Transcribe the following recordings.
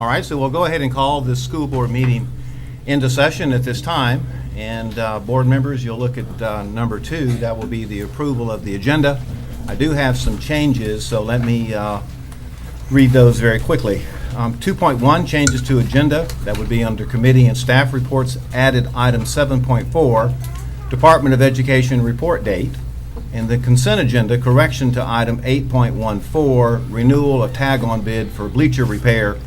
All right, so we'll go ahead and call this school board meeting into session at this time. And board members, you'll look at number 2. That will be the approval of the agenda. I do have some changes, so let me read those very quickly. 2.1, changes to agenda. That would be under committee and staff reports. Added item 7.4, Department of Education report date. In the consent agenda, correction to item 8.14, renewal of tag-on bid for bleacher repair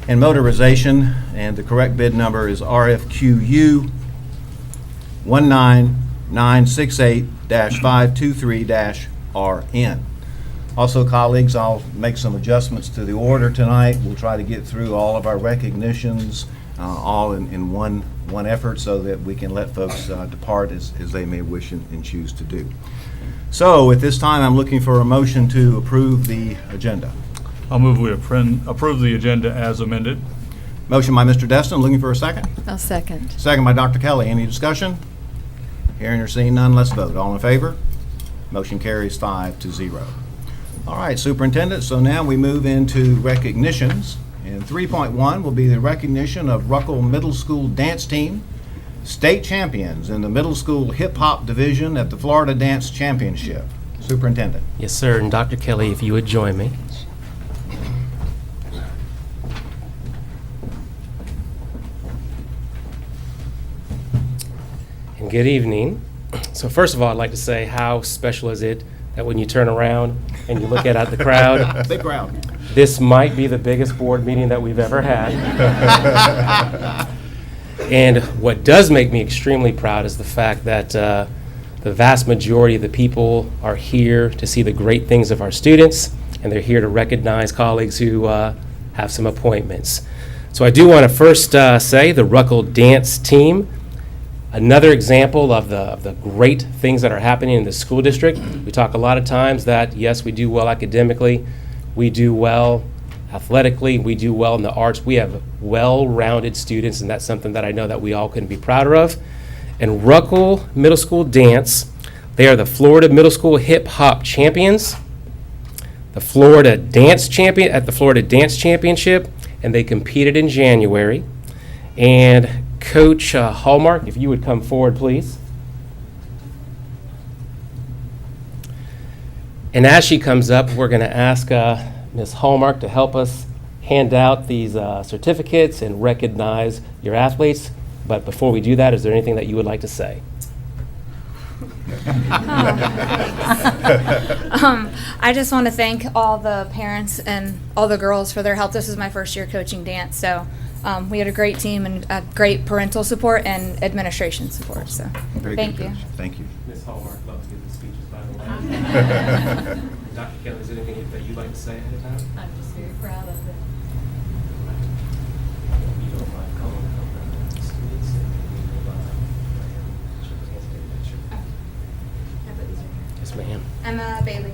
and motorization, and the correct bid number is RFQU 19968-523-RN. Also, colleagues, I'll make some adjustments to the order tonight. We'll try to get through all of our recognitions all in one effort so that we can let folks depart as they may wish and choose to do. So at this time, I'm looking for a motion to approve the agenda. I'll move we approve the agenda as amended. Motion by Mr. Destin, looking for a second. I'll second. Second by Dr. Kelly. Any discussion? Hearing or seeing none, let's vote. All in favor? Motion carries 5-0. All right, Superintendent, so now we move into recognitions. And 3.1 will be the recognition of Ruckle Middle School Dance Team, state champions in the middle school hip hop division at the Florida Dance Championship. Superintendent. Yes, sir. And Dr. Kelly, if you would join me. And good evening. So first of all, I'd like to say how special is it that when you turn around and you look at the crowd, Big crowd. this might be the biggest board meeting that we've ever had. And what does make me extremely proud is the fact that the vast majority of the people are here to see the great things of our students, and they're here to recognize colleagues who have some appointments. So I do want to first say the Ruckle Dance Team, another example of the great things that are happening in the school district. We talk a lot of times that, yes, we do well academically, we do well athletically, we do well in the arts. We have well-rounded students, and that's something that I know that we all can be prouder of. And Ruckle Middle School Dance, they are the Florida Middle School Hip Hop Champions, the Florida Dance Champion at the Florida Dance Championship, and they competed in January. And Coach Hallmark, if you would come forward, please. And as she comes up, we're going to ask Ms. Hallmark to help us hand out these certificates and recognize your athletes. But before we do that, is there anything that you would like to say? I just want to thank all the parents and all the girls for their help. This is my first year coaching dance, so we had a great team and great parental support and administration support. So Very thank good, you. Coach. Thank you. Ms. Hallmark, love to give the speeches, by the way. Dr. Kelly, is there anything that you'd like to say ahead of time? I'm just very proud of it. You don't mind calling out the students and we'll shake hands and get a picture. Yes, ma'am. Emma Bailey.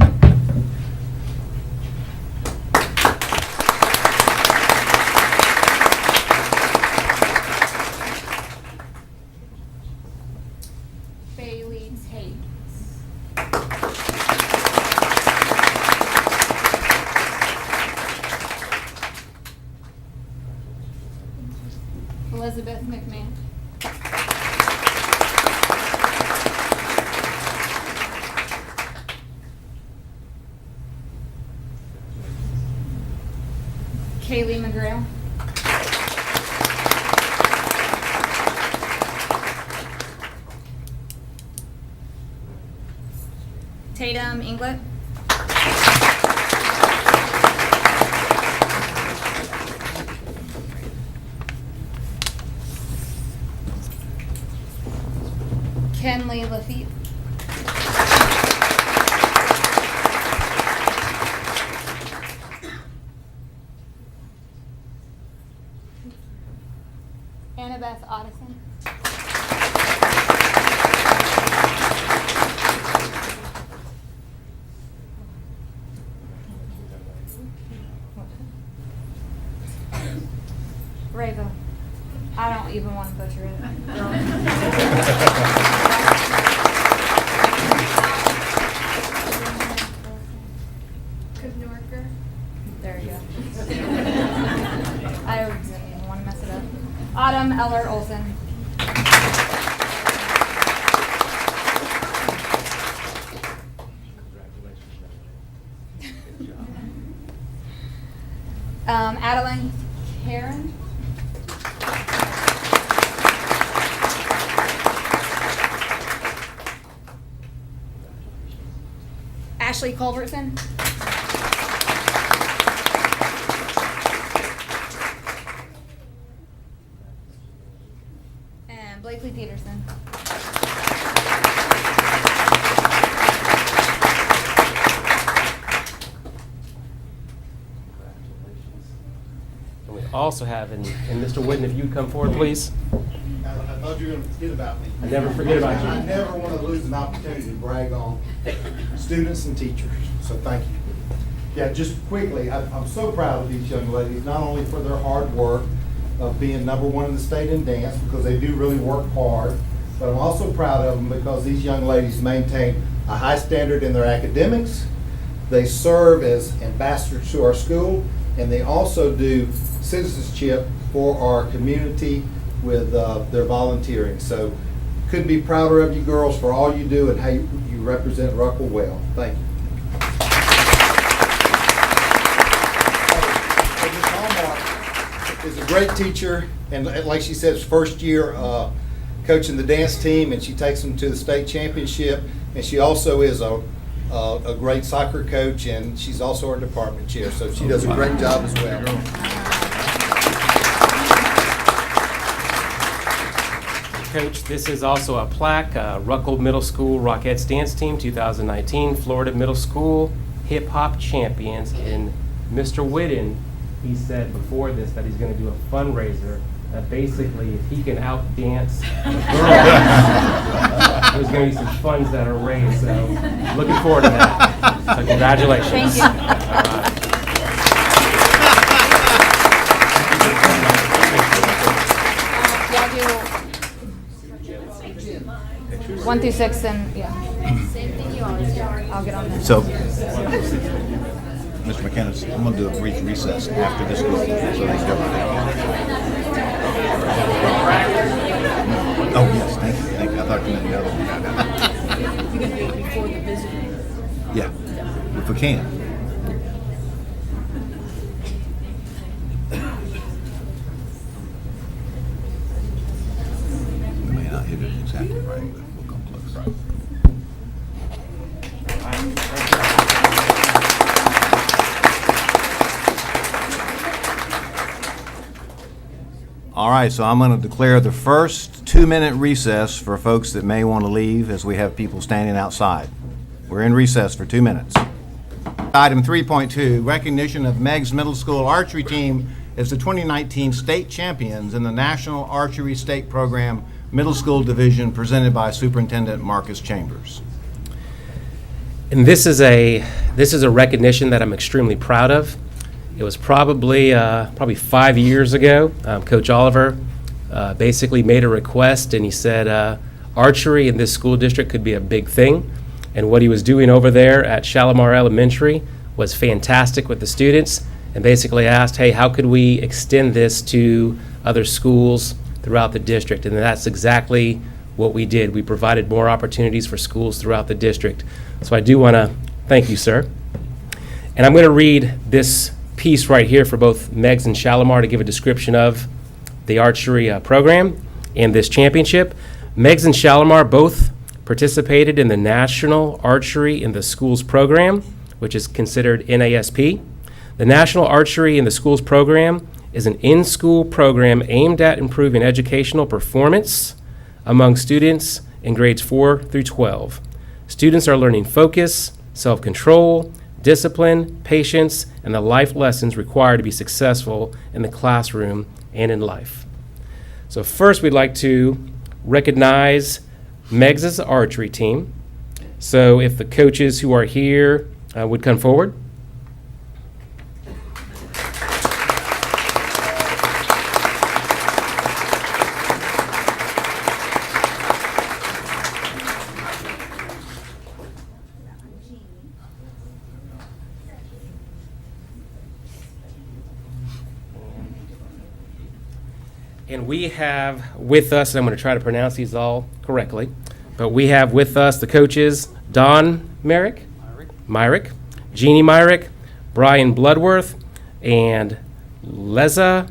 Bailey Tate. Elizabeth McMahon. Kaylee McGrail. Tatum Inglet. Kenley Lafitte. Annabeth Otteson. Rava. I don't even want to butcher it. There you go. I Autumn Eller Olson. Adeline Karen. Ashley Culbertson. And Blakely Peterson. And we also have, and Mr. Wooden, if you'd come forward, please. I thought you were going to forget about me. I never forget about you. I never want to lose an opportunity to brag on students and teachers, so thank you. Yeah, just quickly, I'm so proud of these young ladies, not only for their hard work of being #1 in the state in dance, because they do really work hard, but I'm also proud of them because these young ladies maintain a high standard in their academics. They serve as ambassadors to our school, and they also do citizenship for our community with their volunteering. So couldn't be prouder of you girls for all you do and how you represent Ruckle well. Thank you. Ms. Hallmark is a great teacher, and like she said, it's first year coaching the dance team, and she takes them to the state championship, and she also is a great soccer coach, and she's also our department chair, so she does a great job as well. Coach, this is also a plaque, Ruckle Middle School Rockettes Dance Team 2019 Florida Middle School Hip Hop Champions. And Mr. Whitten, he said before this that he's going to do a fundraiser that basically if he can outdance the girls, there's going to be some funds that are raised. So looking forward to that. So congratulations. Thank you. All right. Yeah, do 1 through 6, and yeah. Same thing you always do. I'll get on that. So, Mr. McKenna, I'm going to do a brief recess after this group, so they can go. Oh, yes, thank you, thank you. I thought you meant the other one. You're going to do it before the visitor. Yeah, if we can. We may not hit it exactly right, but we'll come close. All right, so I'm going to declare the first 2-minute recess for folks that may want to leave as we have people standing outside. We're in recess for 2 minutes. Item 3.2, recognition of Meigs Middle School Archery Team as the 2019 state champions in the National Archery State Program Middle School Division, presented by Superintendent Marcus Chambers. And this is a recognition that I'm extremely proud of. It was probably 5 years ago. Coach Oliver basically made a request, and he said archery in this school district could be a big thing. And what he was doing over there at Shalimar Elementary was fantastic with the students, and basically asked, hey, how could we extend this to other schools throughout the district? And that's exactly what we did. We provided more opportunities for schools throughout the district. So I do want to thank you, sir. And I'm going to read this piece right here for both Meigs and Shalimar to give a description of the archery program and this championship. Meigs and Shalimar both participated in the National Archery in the Schools program, which is considered NASP. The National Archery in the Schools program is an in-school program aimed at improving educational performance among students in grades 4 through 12. Students are learning focus, self-control, discipline, patience, and the life lessons required to be successful in the classroom and in life. So first, we'd like to recognize Meigs' archery team. So if the coaches who are here would come forward. And we have with us, and I'm going to try to pronounce these all correctly, but we have with us the coaches, Don Myrick, Jeannie Myrick, Brian Bloodworth, and Leza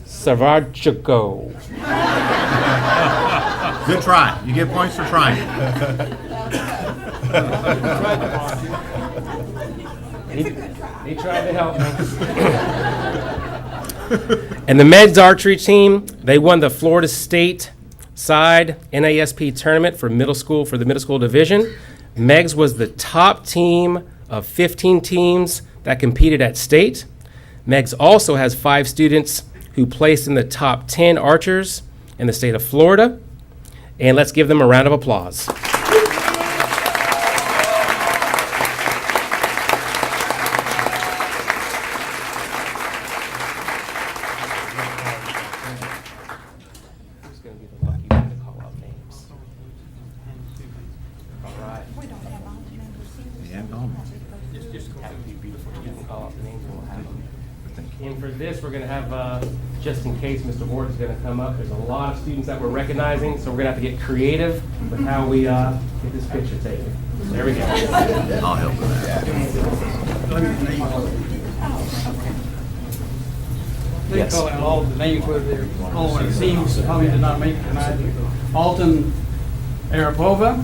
Savarchiko. Good try. You get points for trying. They tried to help me. And the men's archery team, they won the Florida State side NASP tournament for the middle school division. Megs was the top team of 15 teams that competed at state. Megs also has 5 students who placed in the top 10 archers in the state of Florida. And let's give them a round of applause. Who's going to be the lucky one to call out names? All right. Just have it be beautiful. You can call out the names and we'll have them. And for this, we're going to have, just in case Mr. Ward is going to come up, there's a lot of students that we're recognizing, so we're going to have to get creative with how we get this picture taken. There we go. I'll help with that. They Yes. call out all the names whether they're on teams, probably did not make it tonight. Alton Arapova.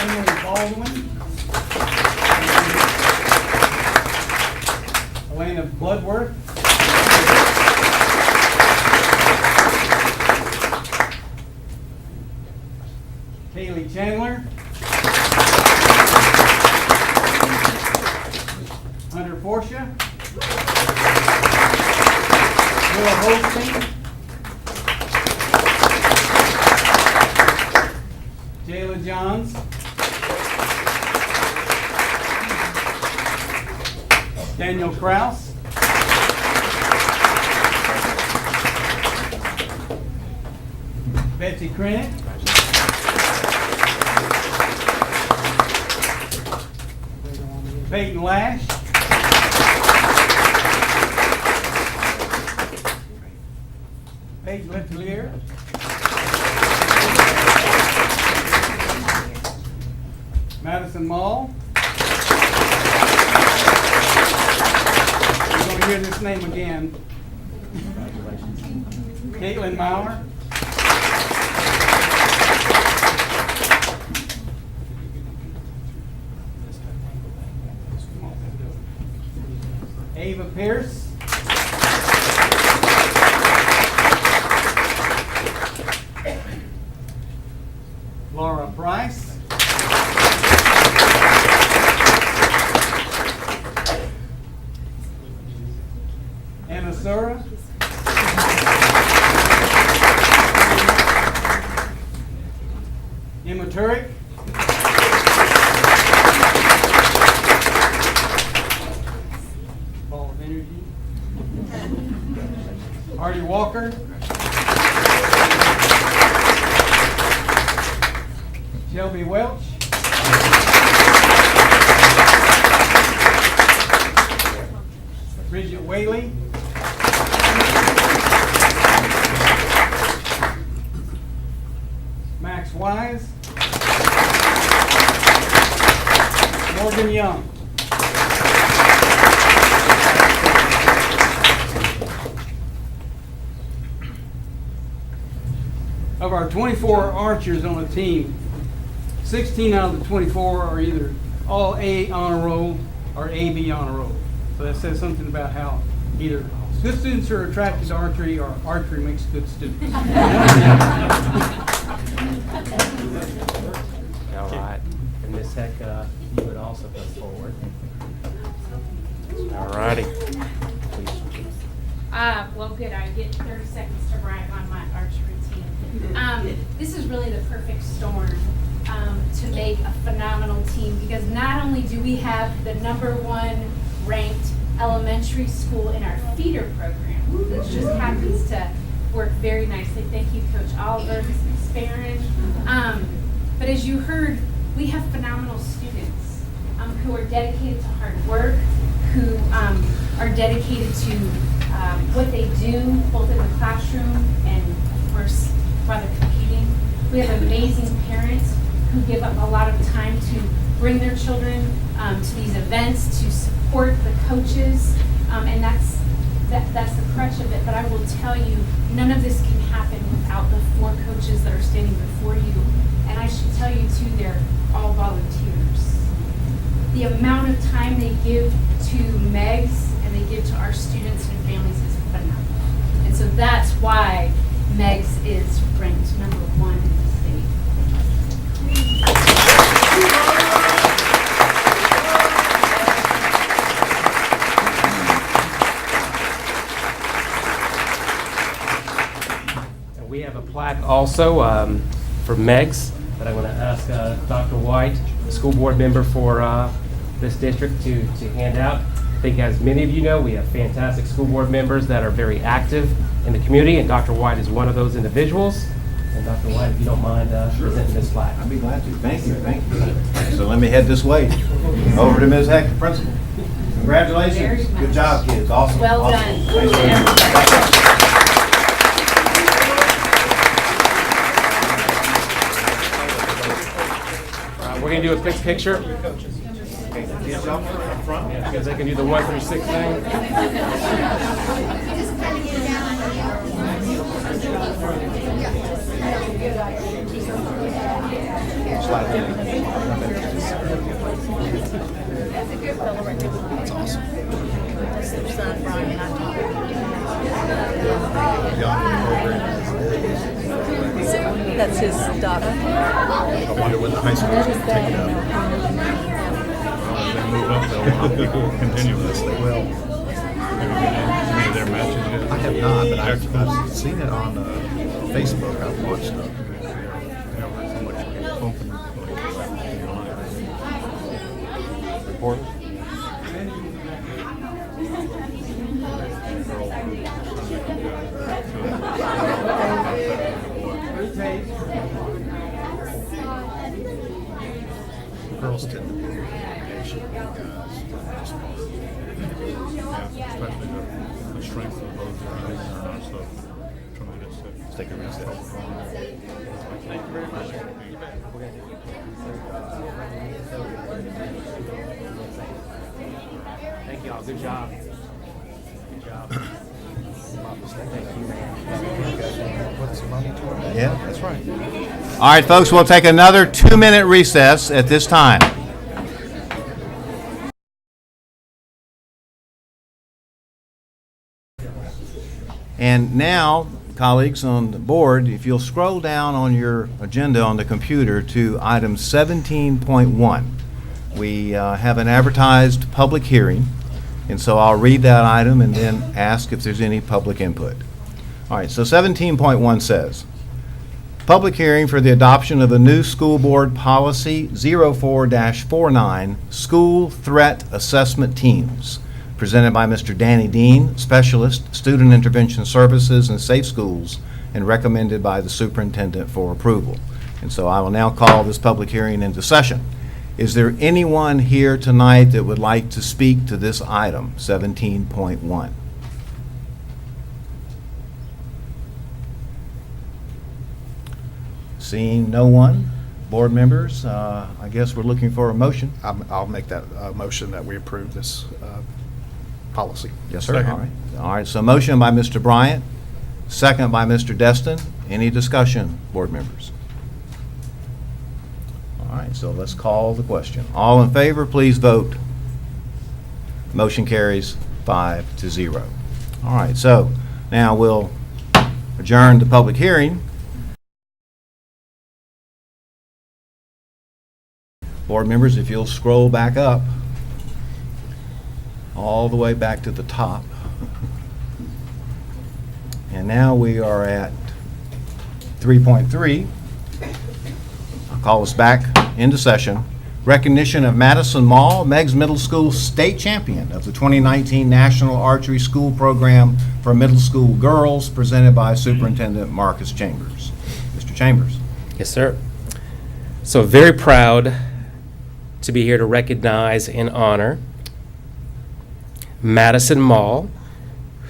Emily Baldwin. Elena Bloodworth. Kaylee Chandler. Hunter Portia. Will Holstein. Jayla Johns. Daniel Kraus. Betsy Krennick. Peyton Lash. Paige Letelier. Madison Mall. You're going to hear this name again. Caitlin Maurer. Ava Pierce. Laura Price. Anna Sura. Emma Turek. Ball of energy. Artie Walker. Shelby Welch. Bridget Whaley. Max Wise. Morgan Young. Of our 24 archers on the team, 16 out of the 24 are either all A honor roll or AB honor roll. So that says something about how either good students are attracted to archery or archery makes good students. All right. And Ms. Heck, you would also come forward. All righty. Please. Well, good. I get 30 seconds to brag on my archery team. This is really the perfect storm to make a phenomenal team, because not only do we have the #1 ranked elementary school in our feeder program, which just happens to work very nicely. Thank you, Coach Oliver, Ms. Barron. But as you heard, we have phenomenal students who are dedicated to hard work, who are dedicated to what they do, both in the classroom and, of course, while they're competing. We have amazing parents who give up a lot of time to bring their children to these events, to support the coaches, and that's the crutch of it. But I will tell you, none of this can happen without the 4 coaches that are standing before you. And I should tell you too, they're all volunteers. The amount of time they give to MEGS and they give to our students and families is phenomenal. And so that's why MEGS is ranked #1 in the state. And we have a plaque also for MEGS that I'm going to ask Dr. White, the school board member for this district, to hand out. I think as many of you know, we have fantastic school board members that are very active in the community, and Dr. White is one of those individuals. And Dr. White, if you don't mind presenting this plaque. I'd be glad to. Thank you, thank you. So let me head this way. Over to Ms. Heck, the principal. Congratulations. Very much. Good job, kids. Awesome. Well Awesome. done. Thanks very much. Thank you. We're going to do a quick picture. Kids up front. Yeah, because they can do the 1 through 6 thing. That's awesome. That's their son, Brian. That's his daughter. I wonder when the high school is going to take it up. They move up, they'll continue this. They will. Any of their matches yet? I have not, but I've seen it on Facebook. I've watched it. Report. Girls tend to be patient guys. Especially the strength of both guys are so tremendous. Let's take a reset. Thank you very much. Thank you all. Good job. Good job. Thank you, man. Put some money toward that. Yeah, that's right. All right, folks, we'll take another 2-minute recess at this time. And now, colleagues on the board, if you'll scroll down on your agenda on the computer to item 17.1. We have an advertised public hearing, and so I'll read that item and then ask if there's any public input. All right, so 17.1 says, public hearing for the adoption of the new school board policy 04-49, school threat assessment teams, presented by Mr. Danny Dean, Specialist, Student Intervention Services and Safe Schools, and recommended by the superintendent for approval. And so I will now call this public hearing into session. Is there anyone here tonight that would like to speak to this item, 17.1? Seeing no one, board members, I guess we're looking for a motion. I'll make that motion that we approve this policy. Yes, sir. Second. All right. All right, so motion by Mr. Bryant, second by Mr. Destin. Any discussion, board members? All right, so let's call the question. All in favor, please vote. Motion carries 5-0. All right, so now we'll adjourn the public hearing. Board members, if you'll scroll back up, all the way back to the top. And now we are at 3.3. I'll call us back into session. Recognition of Madison Mall, Meigs Middle School state champion of the 2019 National Archery School Program for Middle School Girls, presented by Superintendent Marcus Chambers. Mr. Chambers. Yes, sir. So very proud to be here to recognize and honor Madison Mall,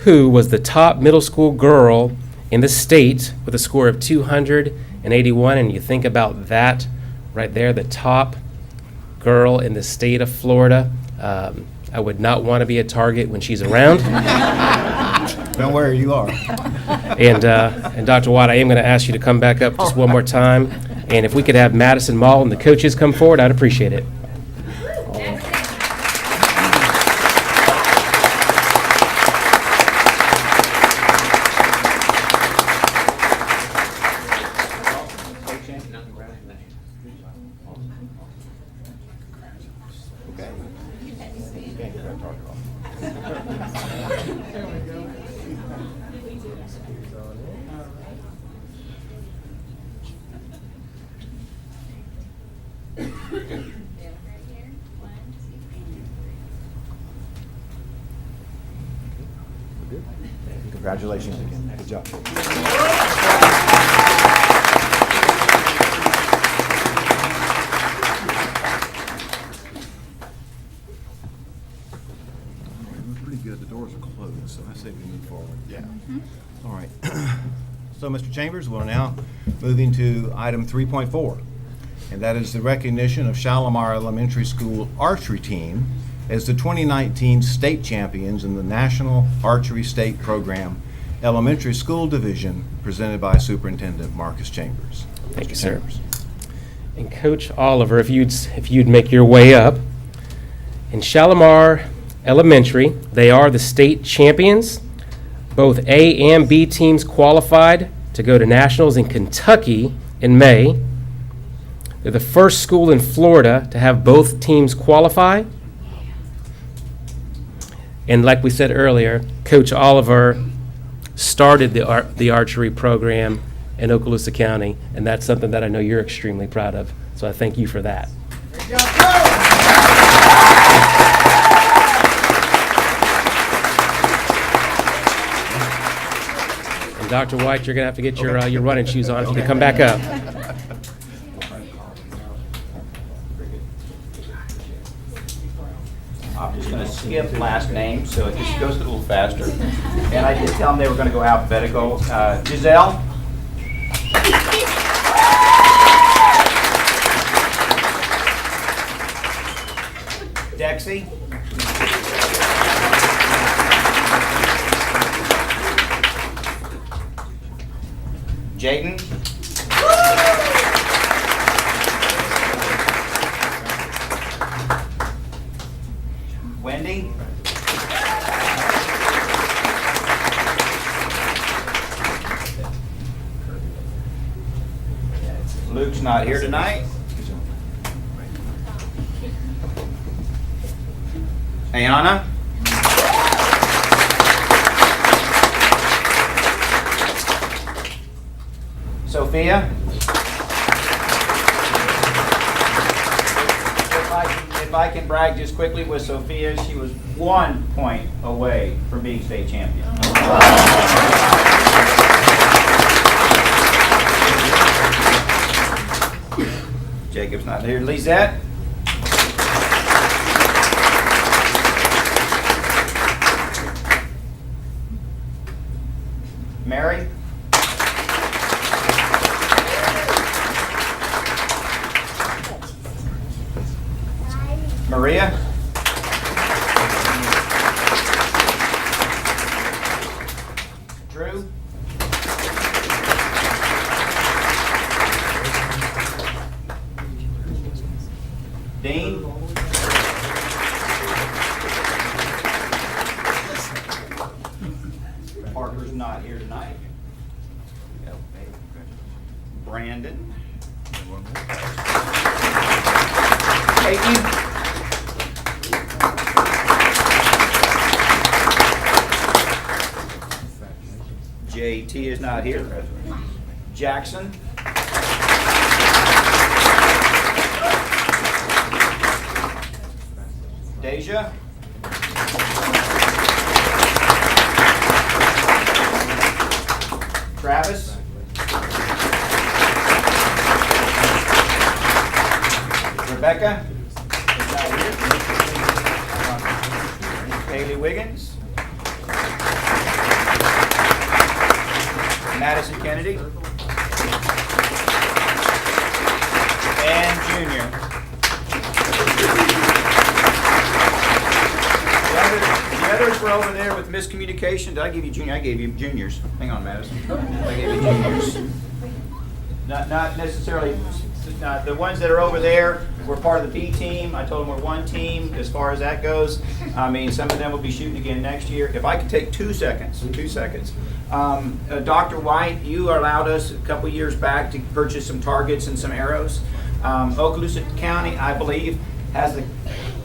who was the top middle school girl in the state with a score of 281. And you think about that right there, the top girl in the state of Florida. I would not want to be a target when she's around. Don't worry, you are. And Dr. Watt, I am going to ask you to come back up just one more time. And if we could have Madison Mall and the coaches come forward, I'd appreciate it. Congratulations again. Good job. We're pretty good. The doors are closed, so I say we move forward. Yeah. All right. So, Mr. Chambers, we're now moving to item 3.4, and that is the recognition of Shalimar Elementary School archery team as the 2019 state champions in the National Archery State Program Elementary School Division, presented by Superintendent Marcus Chambers. Thank you, Mr. sir. Chambers. And Coach Oliver, if you'd make your way up. In Shalimar Elementary, they are the state champions. Both A and B teams qualified to go to nationals in Kentucky in May. They're the first school in Florida to have both teams qualify. And like we said earlier, Coach Oliver started the archery program in Okaloosa County, and that's something that I know you're extremely proud of. So I thank you for that. And Dr. White, you're going to have to get your running shoes on if you can come back up. I'm just going to skip last name, so it just goes a little faster. And I did tell them they were going to go alphabetical. Giselle? Dexy? Jaden? Wendy? Luke's not here tonight. Ayana? Sophia? If I can brag just quickly with Sophia, she was 1 point away from being state champion. Jacob's not here. Lisette? Mary? Maria? Drew? Dean? Parker's not here tonight. Brandon? Peyton? JT is not here. Jackson? Deja? Travis? Rebecca? Is not here. Haley Wiggins. Madison Kennedy. And Junior. The others were over there with miscommunication. Did I give you junior? I gave you juniors. Hang on, Madison. I gave you juniors. Not necessarily, the ones that are over there were part of the B team. I told them we're one team as far as that goes. I mean, some of them will be shooting again next year. If I could take 2 seconds. Dr. White, you allowed us a couple years back to purchase some targets and some arrows. Okaloosa County, I believe, has the,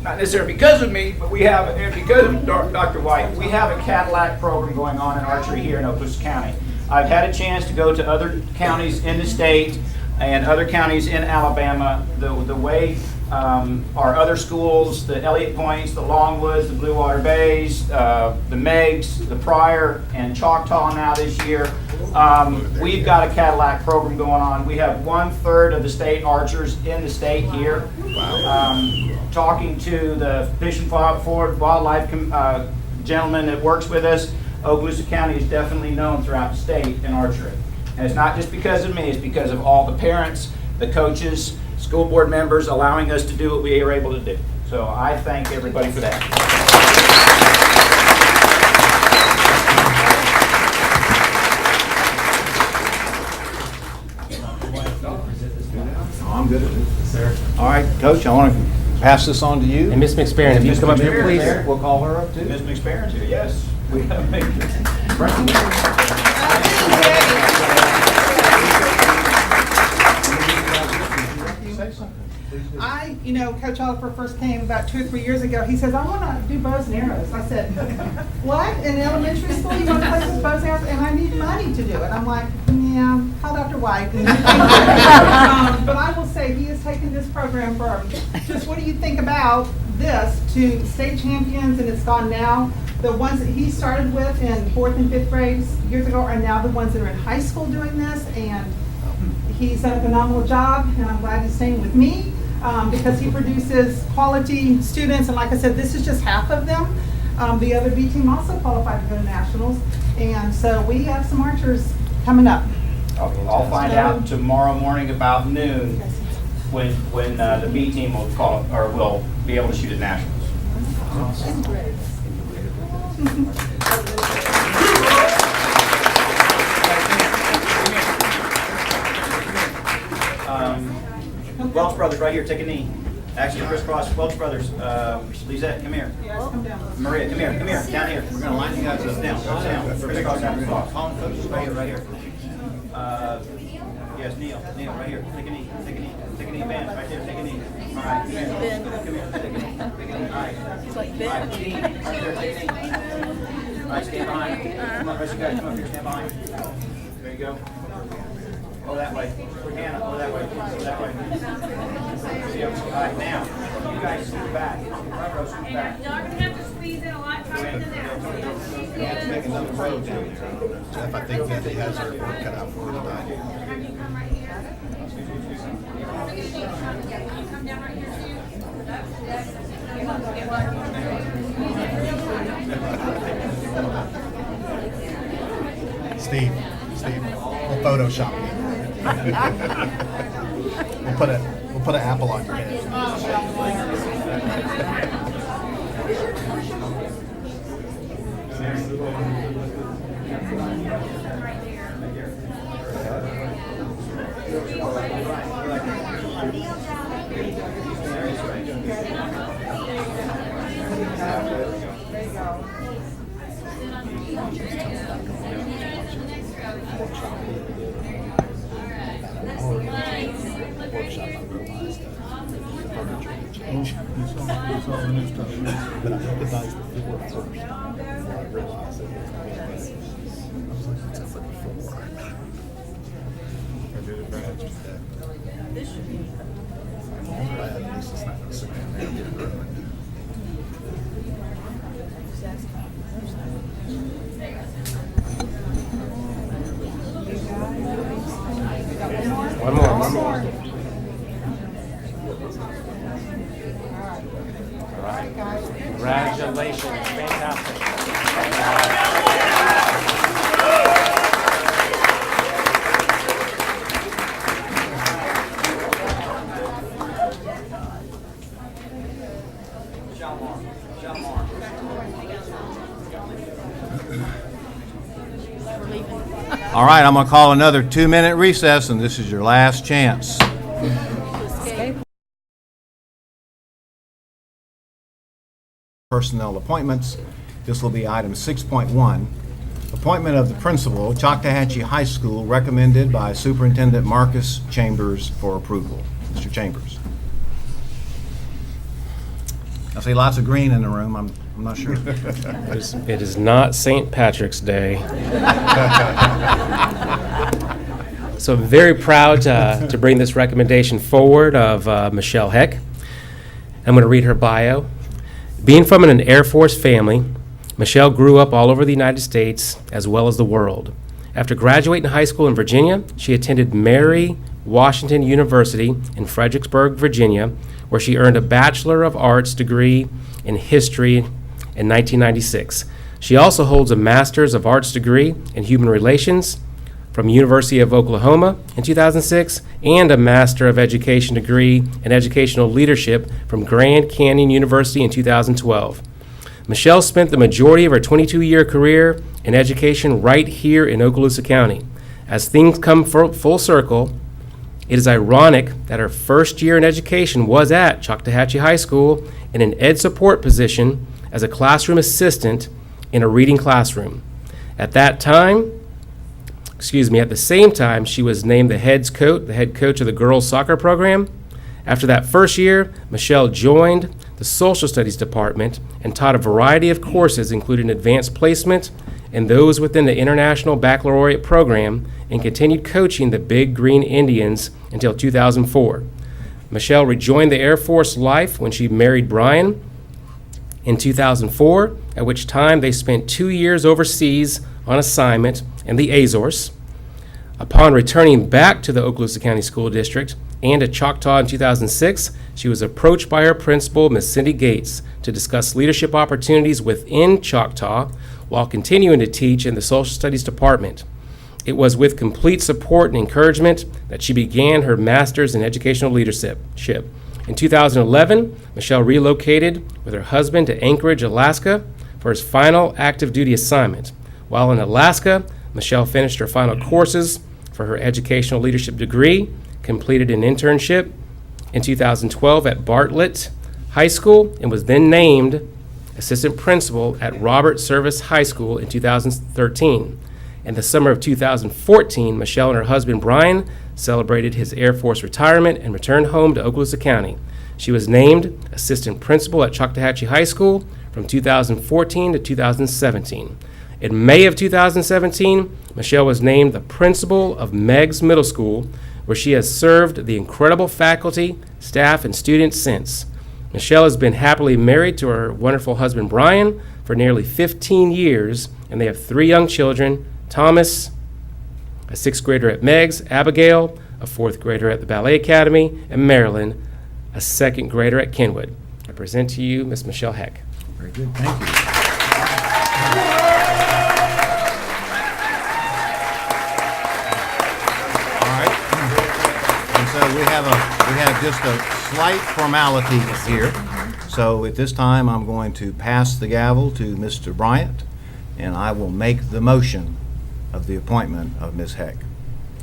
not necessarily because of me, but we have, and because of Dr. White, we have a Cadillac program going on in archery here in Okaloosa County. I've had a chance to go to other counties in the state and other counties in Alabama. The way our other schools, the Elliott Points, the Longwoods, the Blue Water Bays, the Meigs, the Pryor, and Choctaw now this year, we've got a Cadillac program going on. We have 1/3 of the state archers in the state here. Talking to the Fish and Forward Wildlife gentleman that works with us, Okaloosa County is definitely known throughout the state in archery. And it's not just because of me, it's because of all the parents, the coaches, school board members allowing us to do what we are able to do. So I thank everybody for that. Oh, I'm good at it. Sir. All right, Coach, I want to pass this on to you. And Ms. McSparron, if you come up here, please. We'll call her up too. Ms. McSparron's here, yes. We have Coach Oliver first came about 2 or 3 years ago. He says, I want to do bows and arrows. I said, what? In elementary school, you want to play with bows and arrows? And I need money to do it. I'm like, yeah, call Dr. White. But I will say he has taken this program from just what do you think about this to state champions, and it's gone now. The ones that he started with in 4th and 5th grades years ago are now the ones that are in high school doing this, and he's done a phenomenal job, and I'm glad he's staying with me because he produces quality students, and like I said, this is just half of them. The other B team also qualified to go to nationals, and so we have some archers coming up. I'll find out tomorrow morning about noon when the B team will call or will be able to shoot at nationals. Welch Brothers, right here, take a knee. Actually, crisscross. Welch Brothers. Lizette, come here. Maria, come here, down here. We're going to line you guys up down. Crisscross, down. Colin, Coach, right here. Yes, Neil, right here. Take a knee, Ben, right there, take a knee. All right, come here. Take a knee. All right. It's like All right, Ben. knee, right there, take a knee. All right, stand behind. Come on, rest of you guys, come up here, stand behind. There you go. Go that way. Hannah, go that way. Go that way. All right, now, you guys scoot back. Front row, scoot back. Y'all are gonna have to squeeze in a lot tighter than that. Make another road down there. Jeff, I think Kathy has her work cut out for her tonight. Have you come right here? Come down right here Steve, we'll Photoshop you. We'll put an apple on your head. But I recognized the floor first. Before I realized it was me. I was like, it's over the floor. This should be. I'm glad at least it's not going to sit down there and get ruined. One more. All right. Congratulations. All right, I'm going to call another 2-minute recess, and this is your last chance. Personnel appointments. This will be item 6.1. Appointment of the principal, Choctawhatchee High School, recommended by Superintendent Marcus Chambers for approval. Mr. Chambers. I see lots of green in the room. I'm not sure. It is not St. Patrick's Day. So I'm very proud to bring this recommendation forward of Michelle Heck. I'm going to read her bio. Being from an Air Force family, Michelle grew up all over the United States as well as the world. After graduating high school in Virginia, she attended Mary Washington University in Fredericksburg, Virginia, where she earned a Bachelor of Arts degree in history in 1996. She also holds a Master's of Arts degree in Human Relations from University of Oklahoma in 2006 and a Master of Education degree in Educational Leadership from Grand Canyon University in 2012. Michelle spent the majority of her 22-year career in education right here in Okaloosa County. As things come full circle, it is ironic that her first year in education was at Choctawhatchee High School in an ed support position as a classroom assistant in a reading classroom. At the same time, she was named the head coach of the girls soccer program. After that first year, Michelle joined the social studies department and taught a variety of courses, including advanced placement and those within the International Baccalaureate program, and continued coaching the Big Green Indians until 2004. Michelle rejoined the Air Force life when she married Brian in 2004, at which time they spent 2 years overseas on assignment in the Azores. Upon returning back to the Okaloosa County School District and to Choctaw in 2006, she was approached by her principal, Ms. Cindy Gates, to discuss leadership opportunities within Choctaw while continuing to teach in the Social Studies Department. It was with complete support and encouragement that she began her Master's in Educational Leadership. In 2011, Michelle relocated with her husband to Anchorage, Alaska for his final active duty assignment. While in Alaska, Michelle finished her final courses for her Educational Leadership degree, completed an internship in 2012 at Bartlett High School, and was then named assistant principal at Robert Service High School in 2013. In the summer of 2014, Michelle and her husband Brian celebrated his Air Force retirement and returned home to Okaloosa County. She was named assistant principal at Choctawhatchee High School from 2014 to 2017. In May of 2017, Michelle was named the principal of Meigs Middle School, where she has served the incredible faculty, staff, and students since. Michelle has been happily married to her wonderful husband Brian for nearly 15 years, and they have 3 young children: Thomas, a 6th grader at Meigs, Abigail, a 4th grader at the Ballet Academy, and Marilyn, a 2nd grader at Kenwood. I present to you Ms. Michelle Heck. Very good, thank you. All right. And so we have just a slight formality here. So at this time, I'm going to pass the gavel to Mr. Bryant, and I will make the motion of the appointment of Ms. Heck.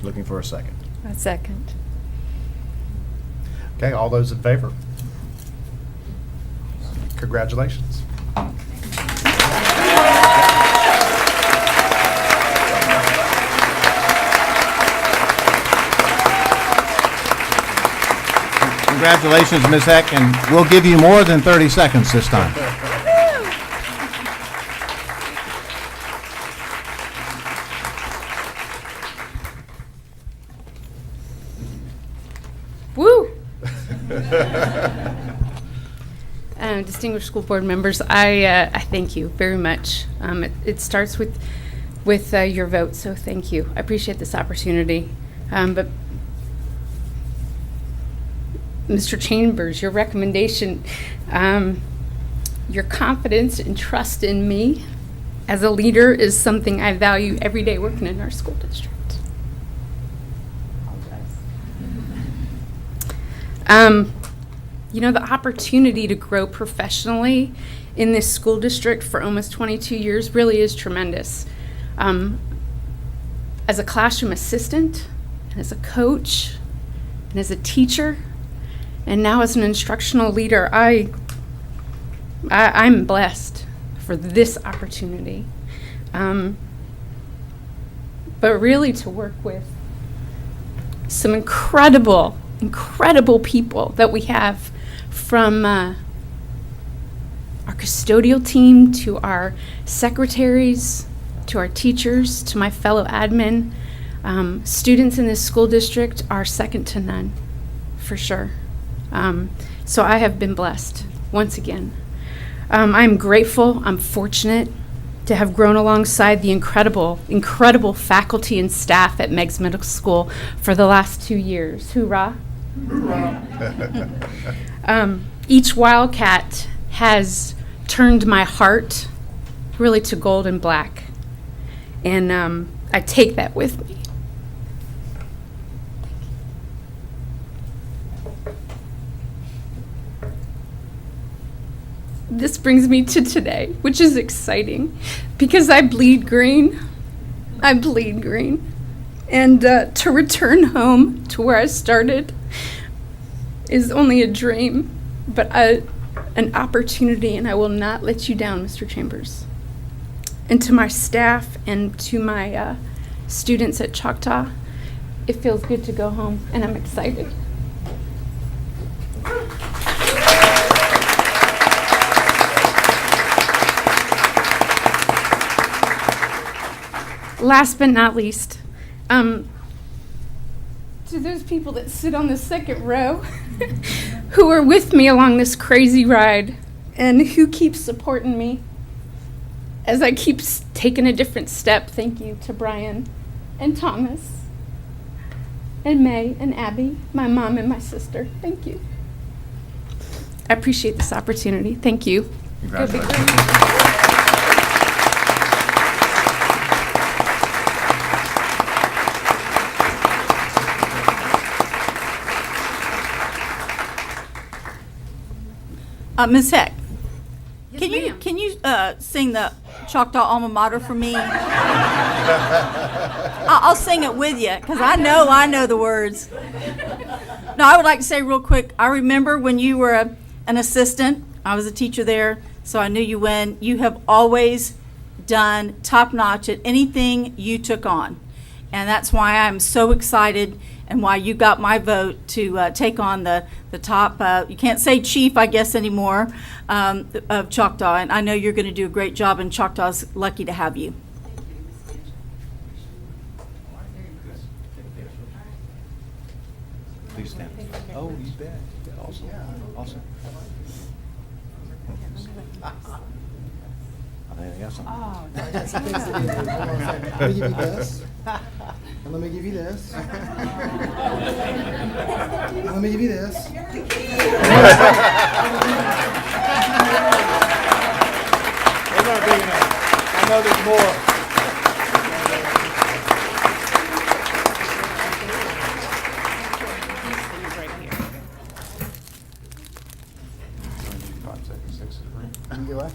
Looking for a second. A second. Okay, all those in favor? Congratulations. Congratulations, Ms. Heck, and we'll give you more than 30 seconds this time. Woo! Distinguished school board members, I thank you very much. It starts with your vote, so thank you. I appreciate this opportunity. But Mr. Chambers, your recommendation, Your confidence and trust in me as a leader is something I value every day working in our school district. You know, the opportunity to grow professionally in this school district for almost 22 years really is tremendous. As a classroom assistant, and as a coach, and as a teacher, and now as an instructional leader, I'm blessed for this opportunity. But really to work with some incredible people that we have, from our custodial team to our secretaries to our teachers to my fellow admin. Students in this school district are second to none, for sure. So I have been blessed once again. I'm grateful, I'm fortunate to have grown alongside the incredible faculty and staff at Meigs Middle School for the last 2 years. Hoorah. Each Wildcat has turned my heart really to gold and black. And I take that with me. This brings me to today, which is exciting because I bleed green. And to return home to where I started is only a dream, but an opportunity, and I will not let you down, Mr. Chambers. And to my staff and to my students at Choctaw, it feels good to go home, and I'm excited. Last but not least, to those people that sit on the second row who are with me along this crazy ride and who keep supporting me as I keep taking a different step, thank you to Brian and Thomas and May and Abby, my mom and my sister. Thank you. I appreciate this opportunity. Thank you. Congratulations. Ms. Heck, Yes, can ma'am. you sing the Choctaw Alma Mater for me? I'll sing it with you because I know the words. No, I would like to say real quick, I remember when you were an assistant. I was a teacher there, so I knew you when. You have always done top notch at anything you took on. And that's why I'm so excited and why you got my vote to take on the top, you can't say chief, I guess, anymore, of Choctaw. And I know you're going to do a great job, and Choctaw's lucky to have you. Please stand. Oh, you bet. Awesome. Awesome. I think I got something. Let me give you this. And let me give you this. And let me give you this. Those aren't big enough. I know there's more. You go what?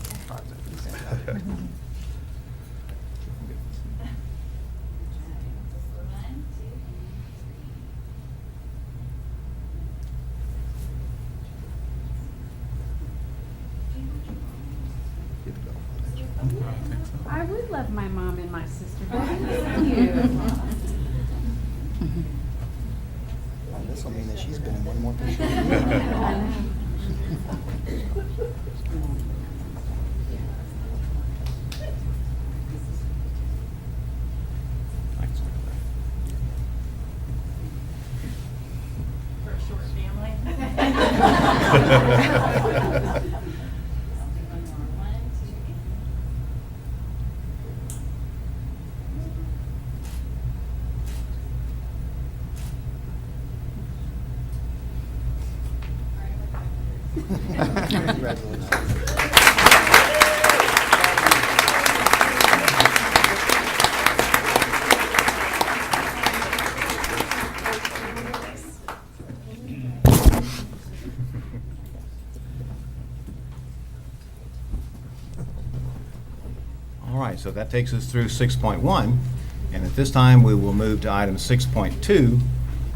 I would love my mom and my sister. Thank you. This will mean that she's been in one more picture. For a short family. Congratulations. All right, so that takes us through 6.1, and at this time, we will move to item 6.2,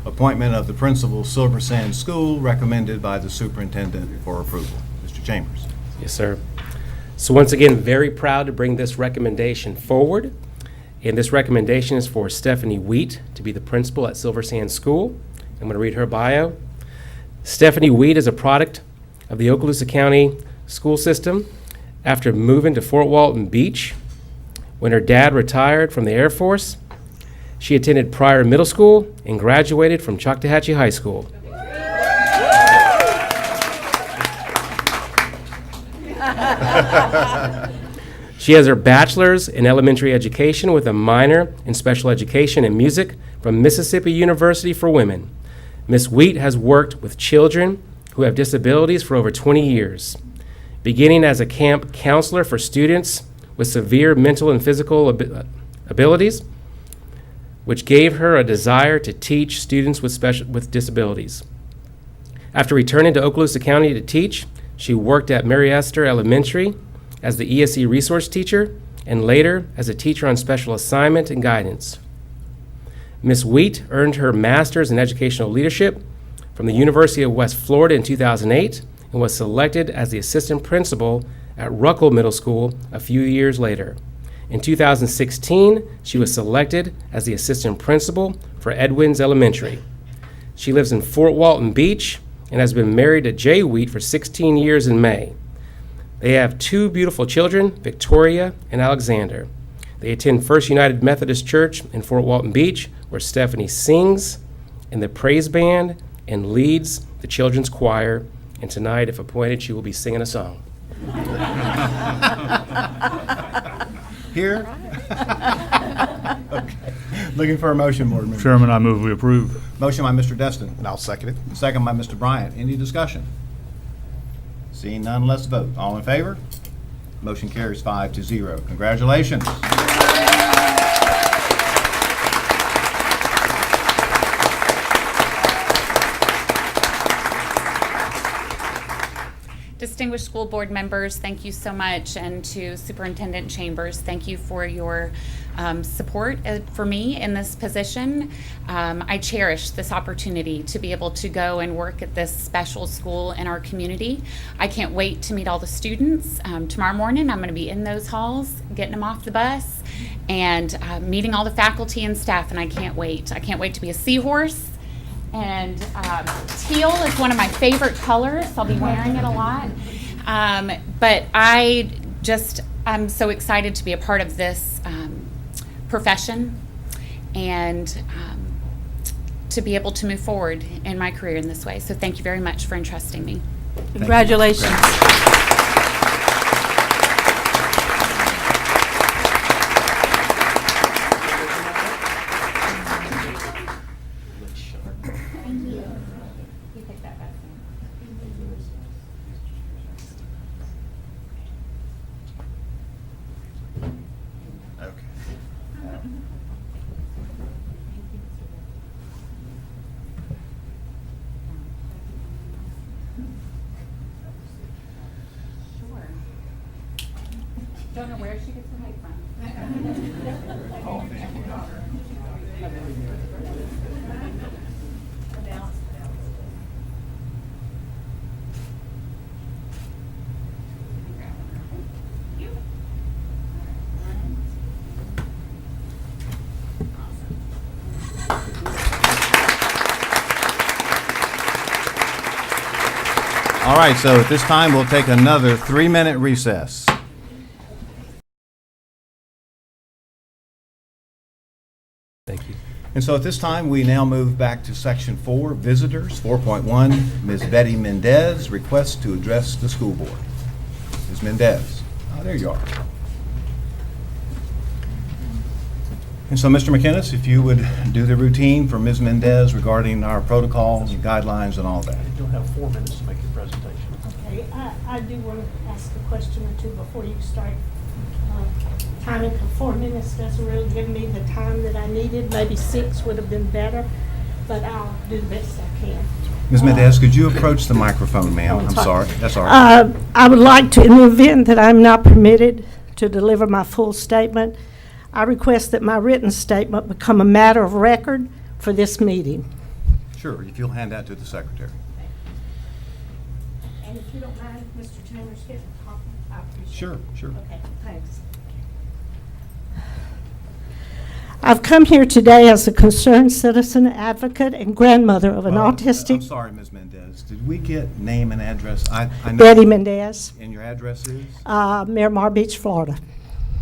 appointment of the principal, Silver Sand School, recommended by the superintendent for approval. Mr. Chambers. Yes, sir. So once again, very proud to bring this recommendation forward. And this recommendation is for Stephanie Wheat to be the principal at Silver Sand School. I'm going to read her bio. Stephanie Wheat is a product of the Okaloosa County school system after moving to Fort Walton Beach. When her dad retired from the Air Force, she attended Pryor Middle School and graduated from Choctawhatchee High School. She has her bachelor's in elementary education with a minor in special education and music from Mississippi University for Women. Ms. Wheat has worked with children who have disabilities for over 20 years, beginning as a camp counselor for students with severe mental and physical abilities, which gave her a desire to teach students with disabilities. After returning to Okaloosa County to teach, she worked at Mary Esther Elementary as the ESE resource teacher and later as a teacher on special assignment and guidance. Ms. Wheat earned her master's in educational leadership from the University of West Florida in 2008 and was selected as the assistant principal at Ruckle Middle School a few years later. In 2016, she was selected as the assistant principal for Edwins Elementary. She lives in Fort Walton Beach and has been married to Jay Wheat for 16 years in May. They have two beautiful children, Victoria and Alexander. They attend First United Methodist Church in Fort Walton Beach, where Stephanie sings in the praise band and leads the children's choir. And tonight, if appointed, she will be singing a song. Here? Okay. Looking for a motion, board member. Chairman, I move we approve. Motion by Mr. Destin. And I'll second it. Second by Mr. Bryant. Any discussion? Seeing none, let's vote. All in favor? Motion carries 5-0. Congratulations. Distinguished school board members, thank you so much, and to Superintendent Chambers, thank you for your support for me in this position. I cherish this opportunity to be able to go and work at this special school in our community. I can't wait to meet all the students. Tomorrow morning, I'm going to be in those halls, getting them off the bus, and meeting all the faculty and staff, and I can't wait. I can't wait to be a seahorse. And teal is one of my favorite colors, so I'll be wearing it a lot. But I'm so excited to be a part of this profession and to be able to move forward in my career in this way. So thank you very much for entrusting me. Congratulations. Don't know where she gets her height from. All right, so at this time, we'll take another 3-minute recess. Thank you. And so at this time, we now move back to Section 4, Visitors. 4.1, Ms. Betty Mendez requests to address the school board. Ms. Mendez. There you are. And so, Mr. McInnes, if you would do the routine for Ms. Mendez regarding our protocols and guidelines and all that. You'll have 4 minutes to make your presentation. Okay, I do want to ask a question or two before you start. Timing for 4 minutes doesn't really give me the time that I needed. Maybe 6 would have been better, but I'll do the best I can. Ms. Mendez, could you approach the microphone, ma'am? I'm sorry. That's all right. I would like to, in the event that I'm not permitted to deliver my full statement. I request that my written statement become a matter of record for this meeting. Sure, if you'll hand that to the secretary. And if you don't mind, Mr. Chambers, getting a copy, I appreciate it. Sure, sure. Okay, thanks. I've come here today as a concerned citizen, advocate, and grandmother of an I'm autistic sorry, Ms. Mendez. Did we get name and address? I know. Betty Mendez, And your address is? Miramar Beach, Florida.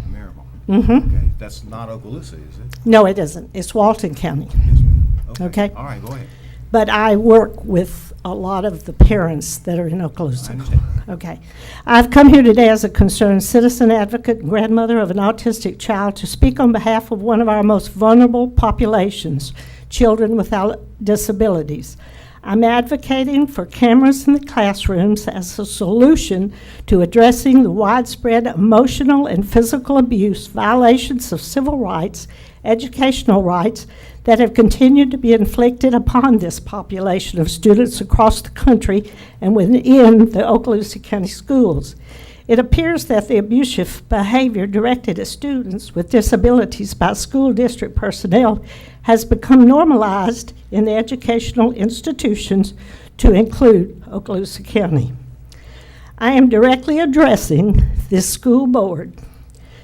Miramar. Mm-hmm. Okay, that's not Okaloosa, is it? No, it isn't. It's Walton County. Yes, ma'am. Okay. All right, go ahead. But I work with a lot of the parents that are in Okaloosa. I understand. Okay. I've come here today as a concerned citizen, advocate, and grandmother of an autistic child to speak on behalf of one of our most vulnerable populations, children without disabilities. I'm advocating for cameras in the classrooms as a solution to addressing the widespread emotional and physical abuse, violations of civil rights, educational rights that have continued to be inflicted upon this population of students across the country and within the Okaloosa County schools. It appears that the abusive behavior directed at students with disabilities by school district personnel has become normalized in the educational institutions to include Okaloosa County. I am directly addressing this school board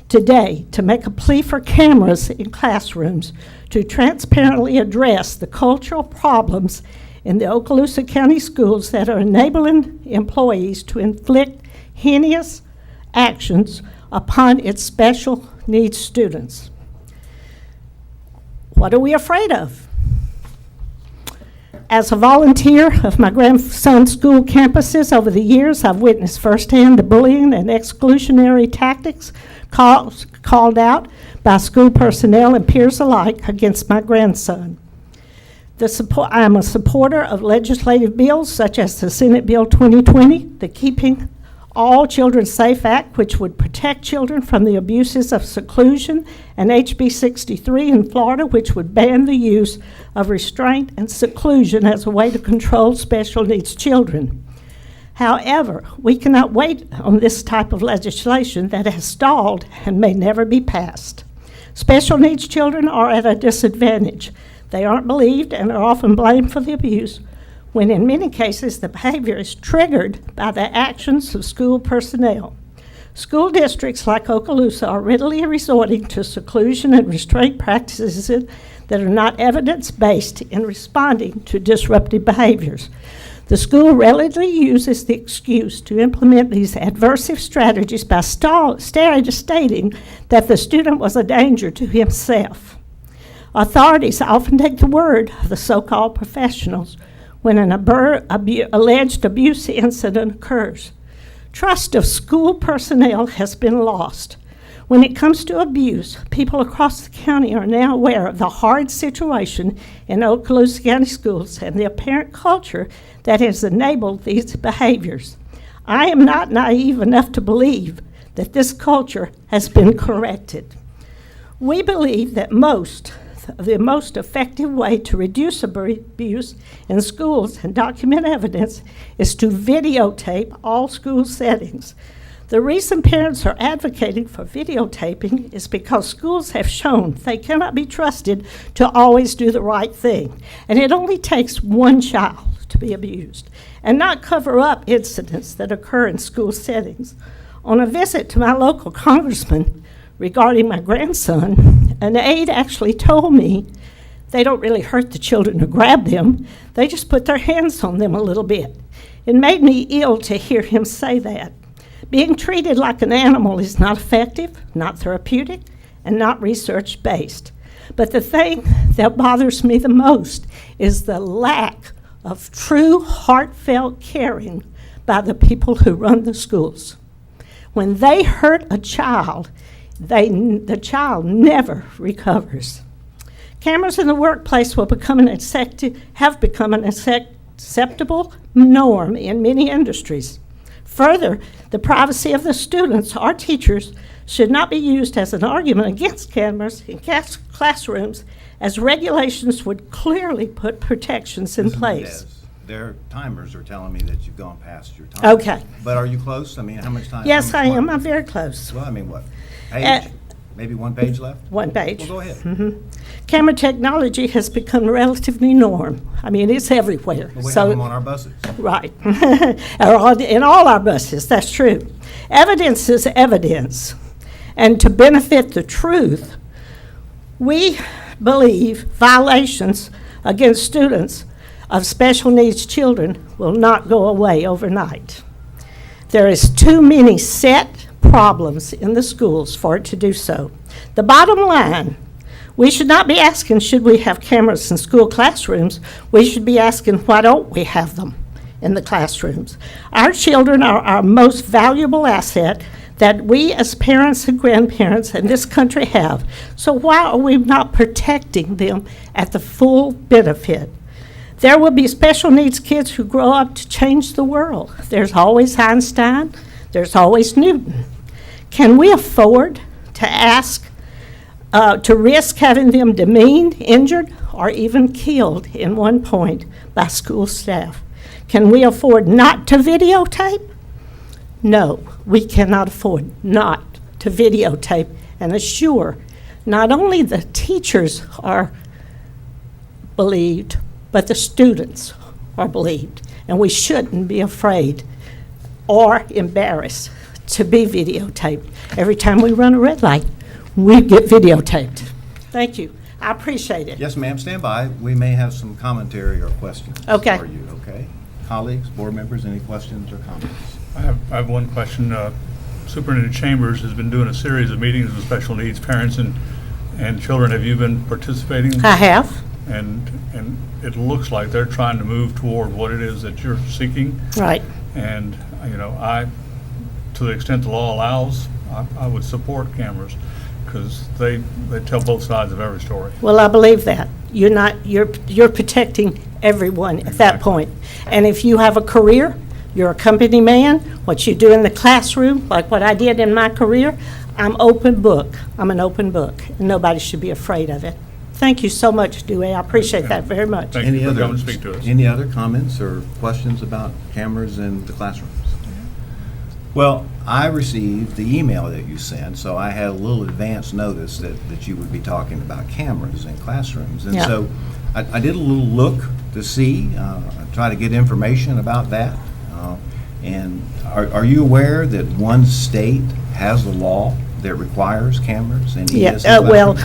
today to make a plea for cameras in classrooms to transparently address the cultural problems in the Okaloosa County schools that are enabling employees to inflict heinous actions upon its special needs students. What are we afraid of? As a volunteer of my grandson's school campuses over the years, I've witnessed firsthand the bullying and exclusionary tactics called out by school personnel and peers alike against my grandson. I am a supporter of legislative bills such as the Senate Bill 2020, the Keeping All Children Safe Act, which would protect children from the abuses of seclusion, and HB 63 in Florida, which would ban the use of restraint and seclusion as a way to control special needs children. However, we cannot wait on this type of legislation that has stalled and may never be passed. Special needs children are at a disadvantage. They aren't believed and are often blamed for the abuse, when in many cases the behavior is triggered by the actions of school personnel. School districts like Okaloosa are readily resorting to seclusion and restraint practices that are not evidence-based in responding to disruptive behaviors. The school readily uses the excuse to implement these adversive strategies by stating that the student was a danger to himself. Authorities often take the word of the so-called professionals when an alleged abuse incident occurs. Trust of school personnel has been lost. When it comes to abuse, people across the county are now aware of the hard situation in Okaloosa County schools and the apparent culture that has enabled these behaviors. I am not naive enough to believe that this culture has been corrected. We believe that the most effective way to reduce abuse in schools and document evidence is to videotape all school settings. The reason parents are advocating for videotaping is because schools have shown they cannot be trusted to always do the right thing, and it only takes one child to be abused and not cover up incidents that occur in school settings. On a visit to my local congressman regarding my grandson, an aide actually told me they don't really hurt the children or grab them, they just put their hands on them a little bit. It made me ill to hear him say that. Being treated like an animal is not effective, not therapeutic, and not research-based. But the thing that bothers me the most is the lack of true, heartfelt caring by the people who run the schools. When they hurt a child, the child never recovers. Cameras in the workplace have become an acceptable norm in many industries. Further, the privacy of the students or teachers should not be used as an argument against cameras in classrooms, as regulations would clearly put protections in place. Their timers are telling me that you've gone past your time. Okay. But are you close? I mean, how much time? Yes, I am. I'm very close. Well, I mean, what, Page? Maybe one page left? One page. Well, go ahead. Camera technology has become relatively norm. I mean, it's everywhere. Well, we have them on our buses. Right. In all our buses, that's true. Evidence is evidence. And to benefit the truth, we believe violations against students of special needs children will not go away overnight. There is too many set problems in the schools for it to do so. The bottom line, we should not be asking, should we have cameras in school classrooms? We should be asking, why don't we have them in the classrooms? Our children are our most valuable asset that we as parents and grandparents in this country have. So why are we not protecting them at the full benefit? There will be special needs kids who grow up to change the world. There's always Einstein, there's always Newton. Can we afford to risk having them demeaned, injured, or even killed in one point by school staff? Can we afford not to videotape? No, we cannot afford not to videotape and assure not only the teachers are believed, but the students are believed. And we shouldn't be afraid or embarrassed to be videotaped. Every time we run a red light, we get videotaped. Thank you. I appreciate it. Yes, ma'am, stand by. We may have some commentary or questions Okay. for you, okay? Colleagues, board members, any questions or comments? I have one question. Superintendent Chambers has been doing a series of meetings with special needs parents and children. Have you been participating? I have. And it looks like they're trying to move toward what it is that you're seeking. Right. And, to the extent the law allows, I would support cameras because they tell both sides of every story. Well, I believe that. You're protecting everyone at that point. And if you have a career, you're a company man, what you do in the classroom, like what I did in my career, I'm open book. I'm an open book, and nobody should be afraid of it. Thank you so much, Dewey. I appreciate that very much. Thank you for coming to speak to us. Any other comments or questions about cameras in the classrooms? Well, I received the email that you sent, so I had a little advance notice that you would be talking about cameras in classrooms. And Yeah. so I did a little look to see, try to get information about that. And are you aware that one state has a law that requires cameras in ESE classrooms?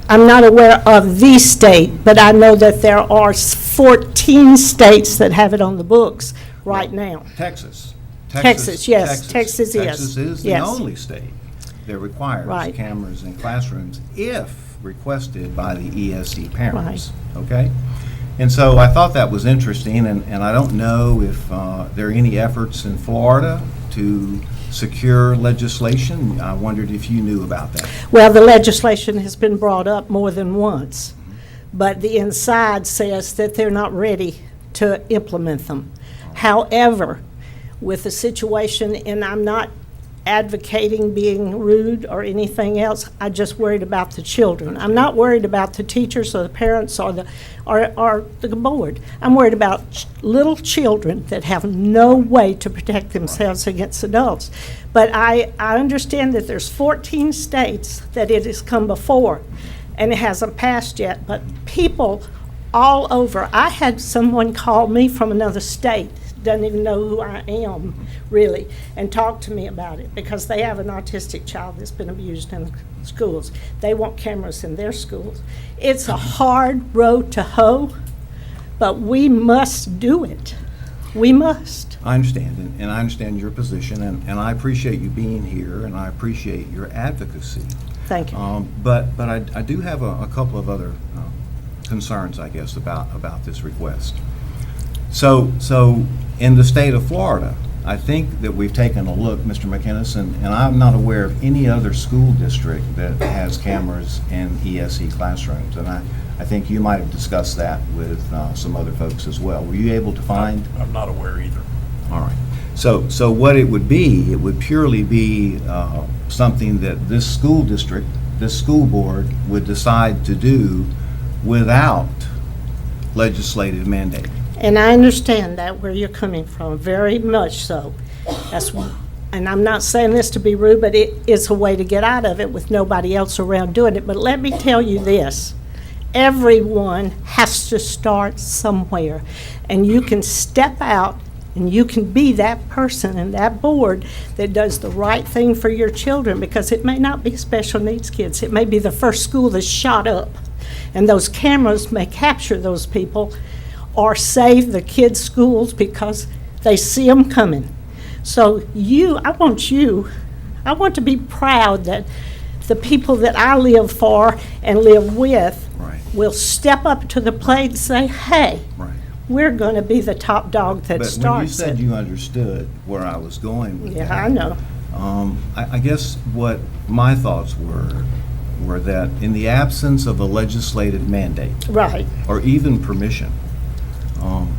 I'm not aware of the state, but I know that there are 14 states that have it on the books right now. Texas. Texas, yes. Texas is. Texas is the Yes. only state that requires Right. cameras in classrooms if requested by the ESE parents. Okay? And so I thought that was interesting, and I don't know if there are any efforts in Florida to secure legislation. I wondered if you knew about that. Well, the legislation has been brought up more than once, but the inside says that they're not ready to implement them. However, with the situation, and I'm not advocating being rude or anything else, I just worried about the children. I'm not worried about the teachers or the parents or the board. I'm worried about little children that have no way to protect themselves against adults. But I understand that there's 14 states that it has come before, and it hasn't passed yet, but people all over. I had someone call me from another state, doesn't even know who I am, really, and talk to me about it because they have an autistic child that's been abused in the schools. They want cameras in their schools. It's a hard road to hoe, but we must do it. We must. I understand, and I understand your position, and I appreciate you being here, and I appreciate your advocacy. Thank you. But I do have a couple of other concerns, I guess, about this request. So in the state of Florida, I think that we've taken a look, Mr. McInnes, and I'm not aware of any other school district that has cameras in ESE classrooms. And I think you might have discussed that with some other folks as well. Were you able to find? I'm not aware either. All right. So what it would purely be something that this school district, this school board would decide to do without legislative mandate. And I understand that where you're coming from, very much so. and I'm not saying this to be rude, but it is a way to get out of it with nobody else around doing it. But let me tell you this, everyone has to start somewhere. And you can step out and you can be that person and that board that does the right thing for your children, because it may not be special needs kids. It may be the first school that's shot up. And those cameras may capture those people or save the kids' schools because they see them coming. So I want to be proud that the people that I live for and live with Right. will step up to the plate and say, hey, Right. we're going to be the top dog that But starts when you said it. you understood where I was going with that. Yeah, I know. I guess what my thoughts were that in the absence of a legislative mandate, Right. or even permission,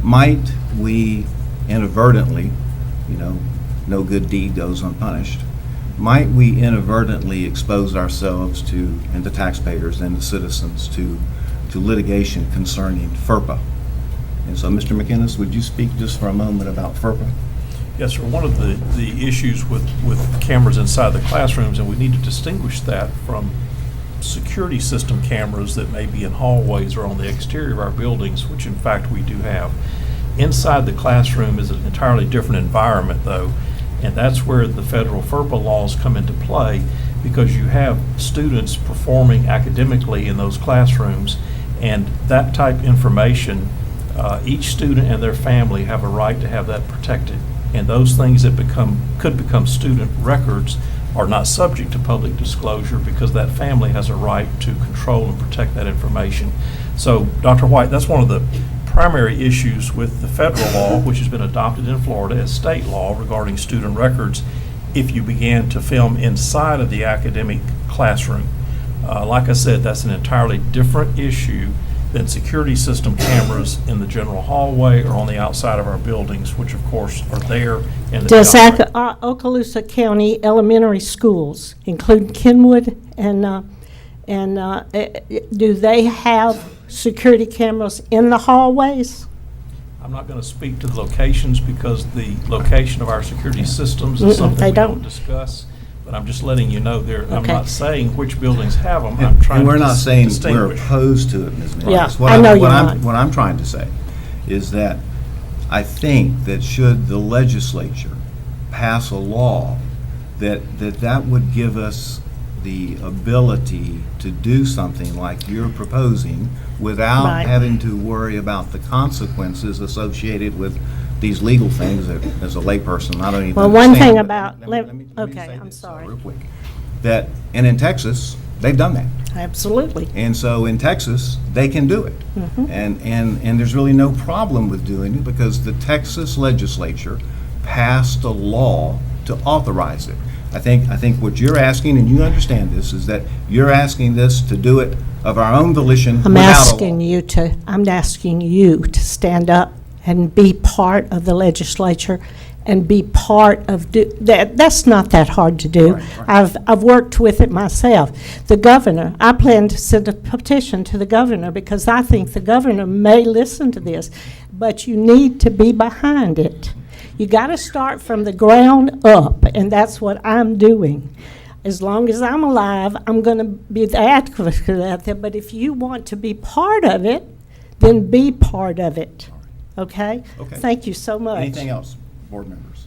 might we inadvertently, no good deed goes unpunished, might we inadvertently expose ourselves to, and the taxpayers and the citizens, to litigation concerning FERPA? And so, Mr. McInnes, would you speak just for a moment about FERPA? Yes, sir. One of the issues with cameras inside the classrooms, and we need to distinguish that from security system cameras that may be in hallways or on the exterior of our buildings, which in fact we do have. Inside the classroom is an entirely different environment, though, and that's where the federal FERPA laws come into play, because you have students performing academically in those classrooms, and that type information, each student and their family have a right to have that protected. And those things that could become student records are not subject to public disclosure, because that family has a right to control and protect that information. So, Dr. White, that's one of the primary issues with the federal law, which has been adopted in Florida as state law regarding student records, if you began to film inside of the academic classroom. Like I said, that's an entirely different issue than security system cameras in the general hallway or on the outside of our buildings, which of course are there. And Does Okaloosa County elementary schools, including Kenwood, do they have security cameras in the hallways? I'm not going to speak to the locations, because the location of our security systems is They something we don't. don't discuss. But I'm just letting you know there. I'm Okay. not saying which buildings have them. I'm trying And to we're not saying we're distinguish. opposed to it, Ms. Miller. Yeah, What I know what you're I'm- not. What I'm trying to say is that I think that should the legislature pass a law, that would give us the ability to do something like you're proposing without Right. having to worry about the consequences associated with these legal things that, as a layperson, I don't even Well, one understand. thing But about, let me okay, say I'm this, sorry. real quick. And in Texas, they've done that. Absolutely. And so in Texas, they can do it. Mhm. And there's really no problem with doing it, because the Texas legislature passed a law to authorize it. I think what you're asking, and you understand this, is that you're asking this to do it of our own volition I'm without a law. I'm asking you to stand up and be part of the legislature and be part of that. That's not that hard to do. Right, right. I've worked with it myself. The governor, I plan to send a petition to the governor, because I think the governor may listen to this, but you need to be behind it. You got to start from the ground up, and that's what I'm doing. As long as I'm alive, I'm going to be the advocate for that. But if you want to be part of it, then be part of it. Okay? Okay. Thank you so much. Anything else, board members?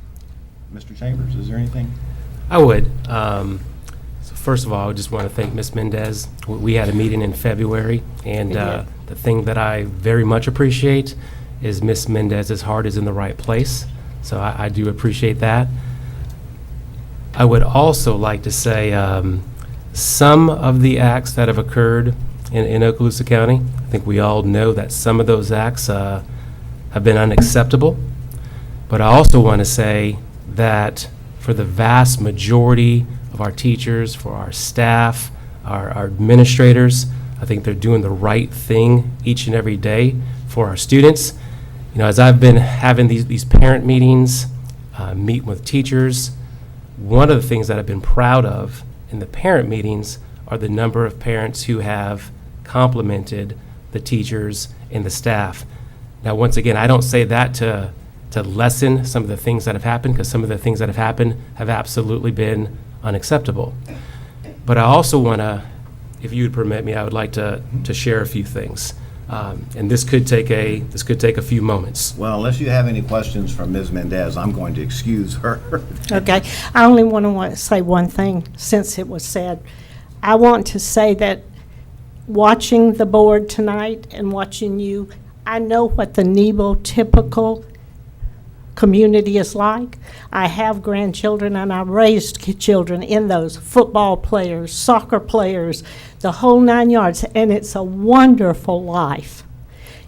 Mr. Chambers, is there anything? I would. So first of all, I just want to thank Ms. Mendez. We had a meeting in February, and We did. the thing that I very much appreciate is Ms. Mendez's heart is in the right place. So I do appreciate that. I would also like to say some of the acts that have occurred in Okaloosa County, I think we all know that some of those acts have been unacceptable. But I also want to say that for the vast majority of our teachers, for our staff, our administrators, I think they're doing the right thing each and every day for our students. You know, as I've been having these parent meetings, meeting with teachers, one of the things that I've been proud of in the parent meetings are the number of parents who have complimented the teachers and the staff. Now, once again, I don't say that to to lessen some of the things that have happened, because some of the things that have happened have absolutely been unacceptable. But I also want to, if you would permit me, I would like to share a few things. And this could take a few moments. Well, unless you have any questions from Ms. Mendez, I'm going to excuse her. Okay, I only want to say one thing since it was said. I want to say that watching the board tonight and watching you, I know what the Nebo typical community is like. I have grandchildren and I raised children in those, football players, soccer players, the whole 9 yards, and it's a wonderful life.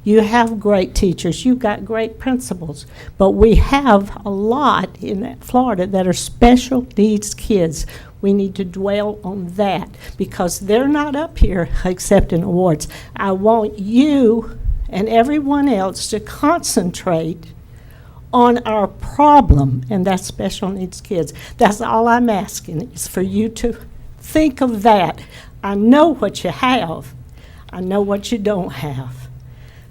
You have great teachers, you've got great principals, but we have a lot in Florida that are special needs kids. We need to dwell on that because they're not up here accepting awards. I want you and everyone else to concentrate on our problem, and that's special needs kids. That's all I'm asking, is for you to think of that. I know what you have. I know what you don't have.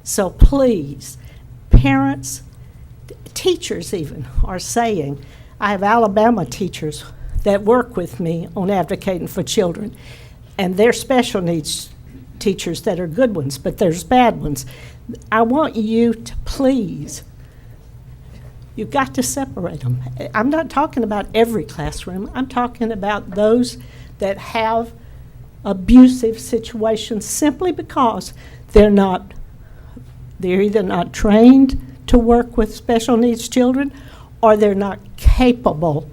So please, parents, teachers even are saying, I have Alabama teachers that work with me on advocating for children, and they're special needs teachers that are good ones, but there's bad ones. I want you to please, you've got to separate them. I'm not talking about every classroom. I'm talking about those that have abusive situations simply because they're either not trained to work with special needs children or they're not capable.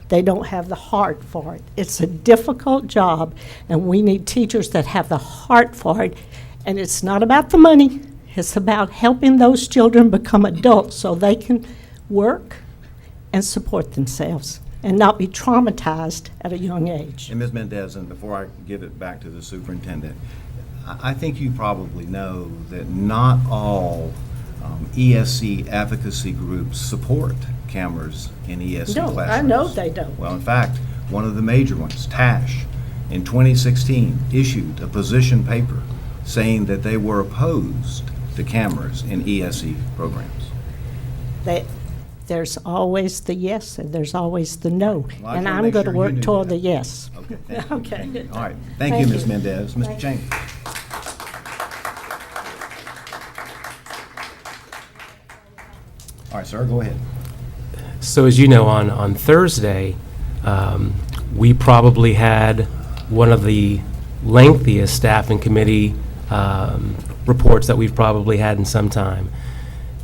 They don't have the heart for it. It's a difficult job, and we need teachers that have the heart for it. And it's not about the money. It's about helping those children become adults so they can work and support themselves and not be traumatized at a young age. And Ms. Mendez, and before I give it back to the superintendent, I think you probably know that not all ESC advocacy groups support cameras in ESC No, classrooms. I know they don't. Well, in fact, one of the major ones, TASH, in 2016 issued a position paper saying that they were opposed to cameras in ESC programs. There's always the yes and there's always the no. Well, I And just wanna I'm make going to sure you work knew toward that. the yes. Okay. Thank you. Okay. All right. Thank you, Ms. Mendez. Mr. Chambers. All right, sir, go ahead. So as you know, on Thursday, we probably had one of the lengthiest staffing committee reports that we've probably had in some time.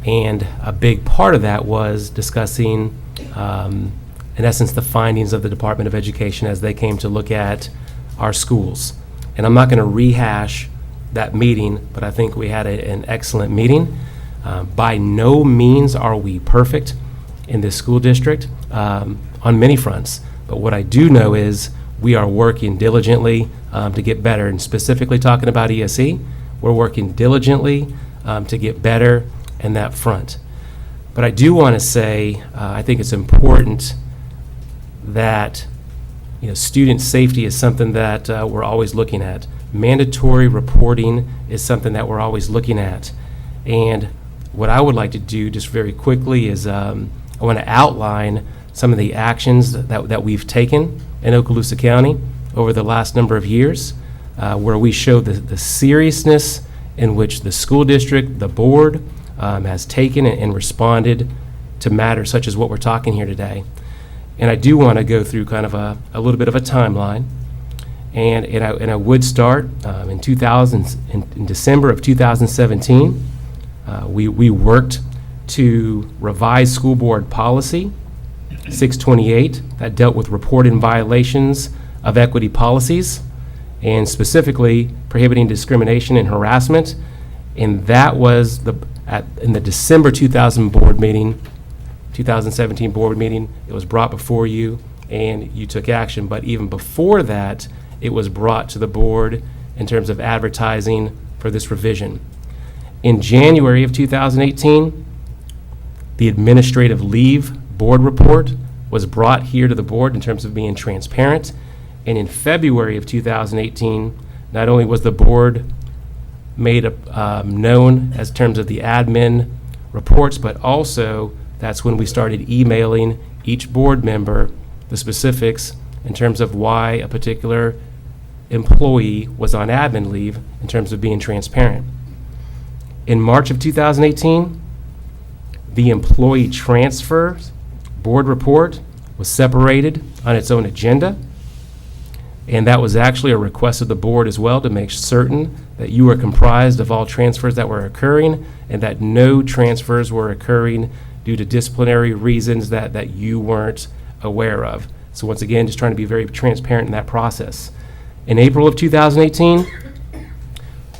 And a big part of that was discussing, in essence, the findings of the Department of Education as they came to look at our schools. And I'm not going to rehash that meeting, but I think we had an excellent meeting. By no means are we perfect in this school district on many fronts. But what I do know is we are working diligently to get better. And specifically talking about ESE, we're working diligently to get better in that front. But I do want to say, I think it's important that student safety is something that we're always looking at. Mandatory reporting is something that we're always looking at. And what I would like to do just very quickly is I want to outline some of the actions that we've taken in Okaloosa County over the last number of years, where we show the seriousness in which the school district, the board, has taken and responded to matters such as what we're talking here today. And I do want to go through kind of a little bit of a timeline. And I would start in December of 2017. We worked to revise school board policy 628 that dealt with reporting violations of equity policies and specifically prohibiting discrimination and harassment. And that was in the December 2017 board meeting, it was brought before you and you took action. But even before that, it was brought to the board in terms of advertising for this revision. In January of 2018, the administrative leave board report was brought here to the board in terms of being transparent. And in February of 2018, not only was the board made known as terms of the admin reports, but also that's when we started emailing each board member the specifics in terms of why a particular employee was on admin leave, in terms of being transparent. In March of 2018, the employee transfers board report was separated on its own agenda, and that was actually a request of the board as well, to make certain that you were comprised of all transfers that were occurring and that no transfers were occurring due to disciplinary reasons that you weren't aware of. So once again, just trying to be very transparent in that process. In April of 2018,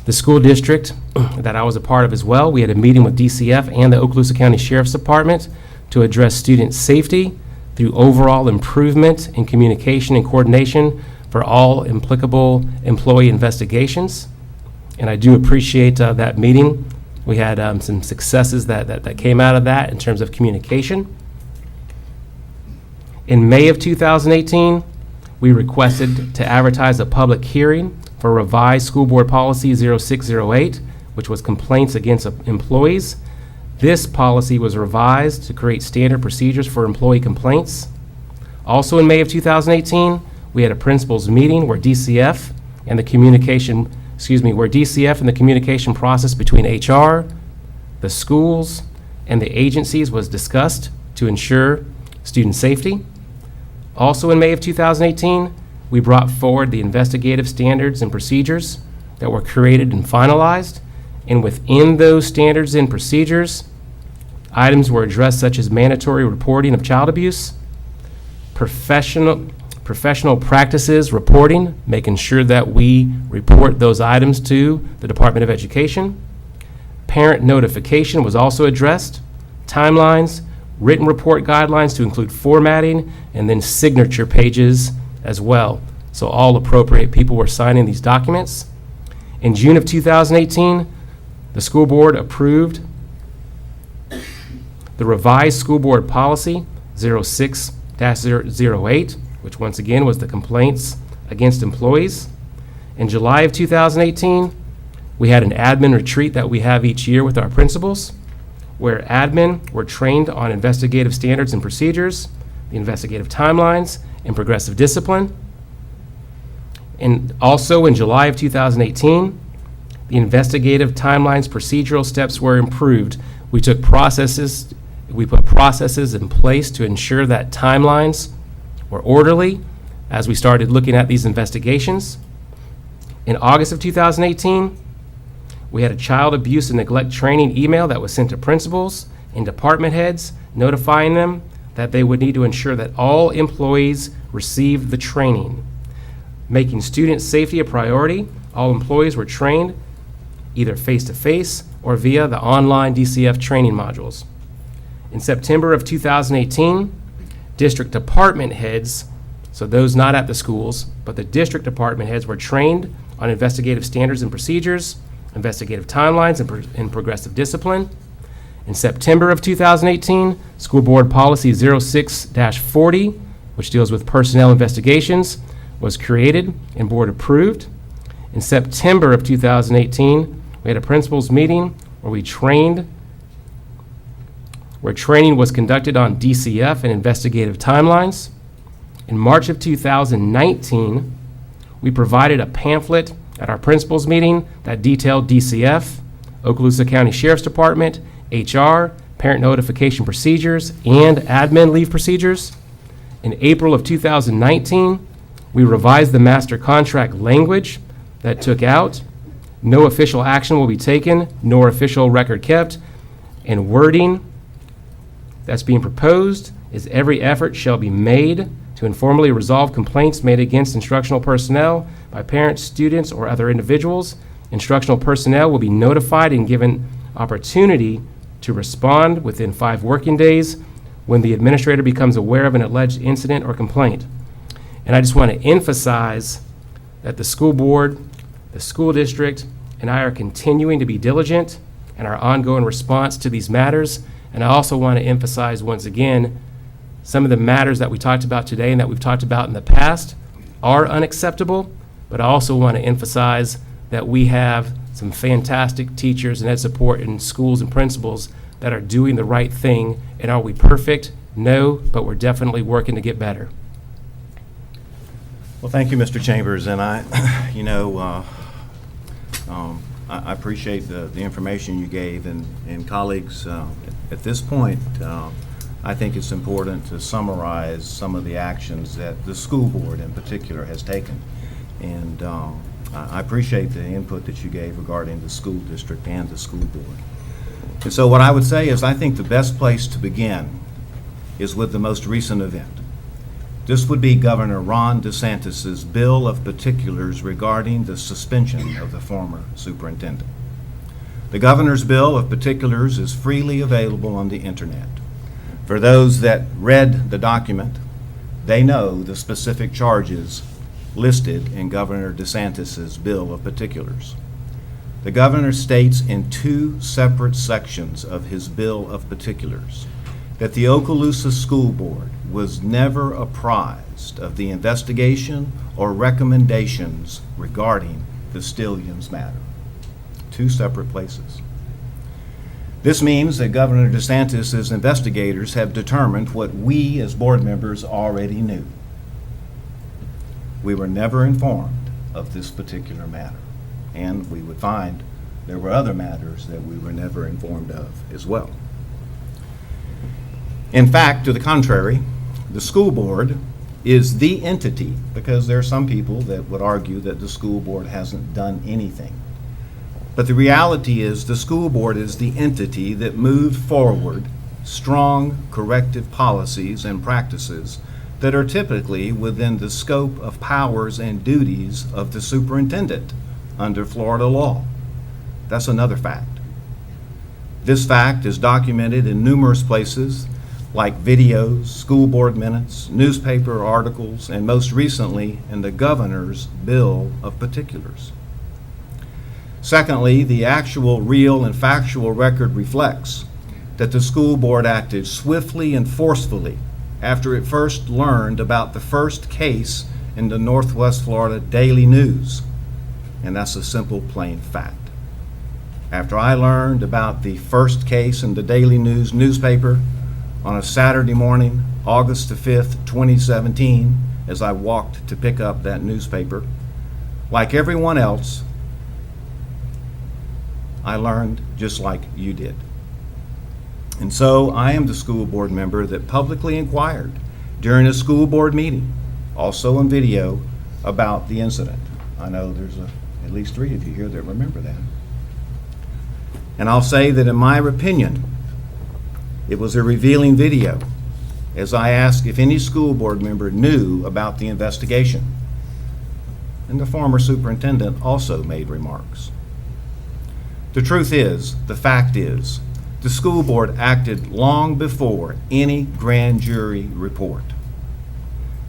the school district that I was a part of as well, we had a meeting with DCF and the Okaloosa County Sheriff's Department to address student safety through overall improvement in communication and coordination for all applicable employee investigations. And I do appreciate that meeting. We had some successes that came out of that in terms of communication. In May of 2018, we requested to advertise a public hearing for revised School Board Policy 0608, which was complaints against employees. This policy was revised to create standard procedures for employee complaints. Also in May of 2018, we had a principals meeting where DCF and the communication process between HR, the schools, and the agencies was discussed to ensure student safety. Also in May of 2018, we brought forward the investigative standards and procedures that were created and finalized, and within those standards and procedures, items were addressed such as mandatory reporting of child abuse, professional practices reporting, making sure that we report those items to the Department of Education. Parent notification was also addressed, timelines, written report guidelines to include formatting, and then signature pages as well. So all appropriate people were signing these documents. In June of 2018, the school board approved the revised School Board Policy 06-008, which once again was the complaints against employees. In July of 2018, we had an admin retreat that we have each year with our principals, where admin were trained on investigative standards and procedures, the investigative timelines, and progressive discipline. And also in July of 2018, the investigative timelines procedural steps were improved. We put processes in place to ensure that timelines were orderly as we started looking at these investigations. In August of 2018, we had a child abuse and neglect training email that was sent to principals and department heads, notifying them that they would need to ensure that all employees received the training. Making student safety a priority, all employees were trained either face-to-face or via the online DCF training modules. In September of 2018, district department heads, so those not at the schools, but the district department heads were trained on investigative standards and procedures, investigative timelines, and progressive discipline. In September of 2018, School Board Policy 06-40, which deals with personnel investigations, was created and board approved. In September of 2018, we had a principals meeting where training was conducted on DCF and investigative timelines. In March of 2019, we provided a pamphlet at our principals meeting that detailed DCF, Okaloosa County Sheriff's Department, HR, parent notification procedures, and admin leave procedures. In April of 2019, we revised the master contract language that took out no official action will be taken, nor official record kept, and wording that's being proposed is every effort shall be made to informally resolve complaints made against instructional personnel by parents, students, or other individuals. Instructional personnel will be notified and given opportunity to respond within 5 working days when the administrator becomes aware of an alleged incident or complaint. And I just want to emphasize that the school board, the school district, and I are continuing to be diligent in our ongoing response to these matters. And I also want to emphasize once again, some of the matters that we talked about today and that we've talked about in the past are unacceptable, but I also want to emphasize that we have some fantastic teachers and ed support in schools and principals that are doing the right thing. And are we perfect? No, but we're definitely working to get better. Well, thank you, Mr. Chambers, and I appreciate the information you gave, and colleagues, at this point, I think it's important to summarize some of the actions that the school board in particular has taken. And I appreciate the input that you gave regarding the school district and the school board. And so what I would say is I think the best place to begin is with the most recent event. This would be Governor Ron DeSantis's bill of particulars regarding the suspension of the former superintendent. The governor's bill of particulars is freely available on the internet. For those that read the document, they know the specific charges listed in Governor DeSantis's bill of particulars. The governor states in 2 separate sections of his bill of particulars that the Okaloosa School Board was never apprised of the investigation or recommendations regarding the Stillions matter. 2 separate places. This means that Governor DeSantis' investigators have determined what we as board members already knew. We were never informed of this particular matter, and we would find there were other matters that we were never informed of as well. In fact, to the contrary, the school board is the entity, because there are some people that would argue that the school board hasn't done anything. But the reality is the school board is the entity that moved forward strong corrective policies and practices that are typically within the scope of powers and duties of the superintendent under Florida law. That's another fact. This fact is documented in numerous places like videos, school board minutes, newspaper articles, and most recently in the governor's bill of particulars. Secondly, the actual real and factual record reflects that the school board acted swiftly and forcefully after it first learned about the first case in the Northwest Florida Daily News, and that's a simple, plain fact. After I learned about the first case in the Daily News newspaper on a Saturday morning, August the 5th, 2017, as I walked to pick up that newspaper, like everyone else, I learned just like you did. And so I am the school board member that publicly inquired during a school board meeting, also on video, about the incident. I know there's at least 3 of you here that remember that. And I'll say that in my opinion, it was a revealing video, as I asked if any school board member knew about the investigation. And the former superintendent also made remarks. The truth is, the fact is, the school board acted long before any grand jury report.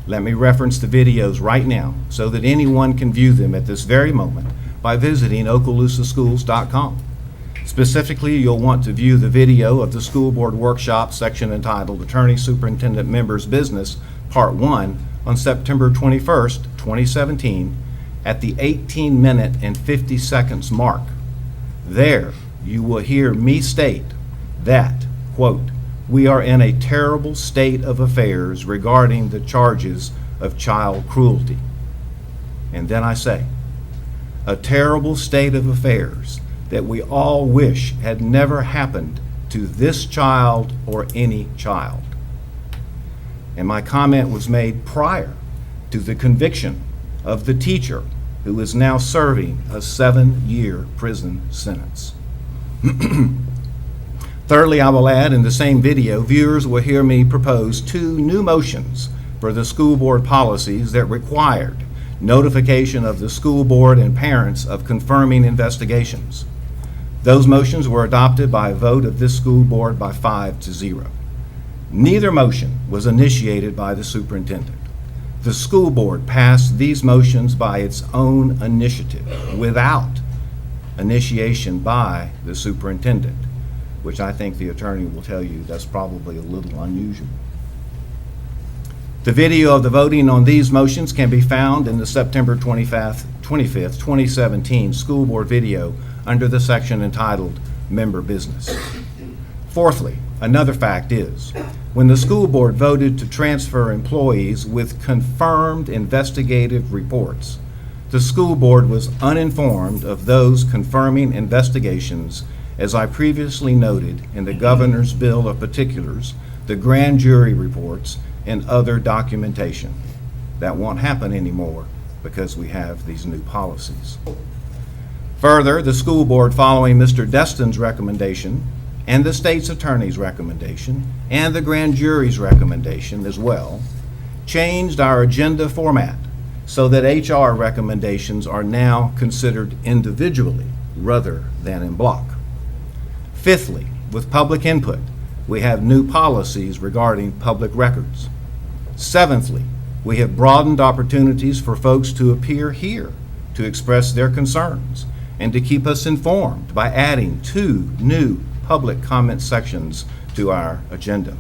Let me reference the videos right now so that anyone can view them at this very moment by visiting OkaloosaSchools.com. Specifically, you'll want to view the video of the school board workshop section entitled Attorney Superintendent Members Business, Part 1, on September 21st, 2017, at the 18-minute and 50 seconds mark. There, you will hear me state that, quote, "We are in a terrible state of affairs regarding the charges of child cruelty." And then I say, a terrible state of affairs that we all wish had never happened to this child or any child. And my comment was made prior to the conviction of the teacher who is now serving a 7-year prison sentence. Thirdly, I will add in the same video, viewers will hear me propose 2 new motions for the school board policies that required notification of the school board and parents of confirming investigations. Those motions were adopted by a vote of this school board by 5-0. Neither motion was initiated by the superintendent. The school board passed these motions by its own initiative without initiation by the superintendent, which I think the attorney will tell you that's probably a little unusual. The video of the voting on these motions can be found in the September 25th, 2017 school board video under the section entitled Member Business. Fourthly, another fact is, when the school board voted to transfer employees with confirmed investigative reports, the school board was uninformed of those confirming investigations, as I previously noted in the governor's bill of particulars, the grand jury reports, and other documentation. That won't happen anymore because we have these new policies. Further, the school board, following Mr. Destin's recommendation and the state's attorney's recommendation and the grand jury's recommendation as well, changed our agenda format so that HR recommendations are now considered individually rather than in block. Fifthly, with public input, we have new policies regarding public records. Seventhly, we have broadened opportunities for folks to appear here to express their concerns and to keep us informed by adding 2 new public comment sections to our agenda.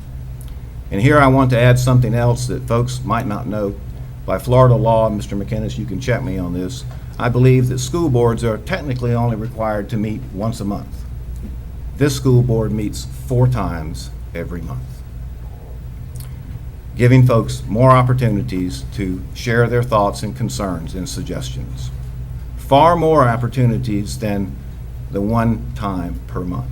And here I want to add something else that folks might not know. By Florida law, Mr. McInnes, you can check me on this, I believe that school boards are technically only required to meet once a month. This school board meets 4 times every month, giving folks more opportunities to share their thoughts and concerns and suggestions. Far more opportunities than the 1 time per month.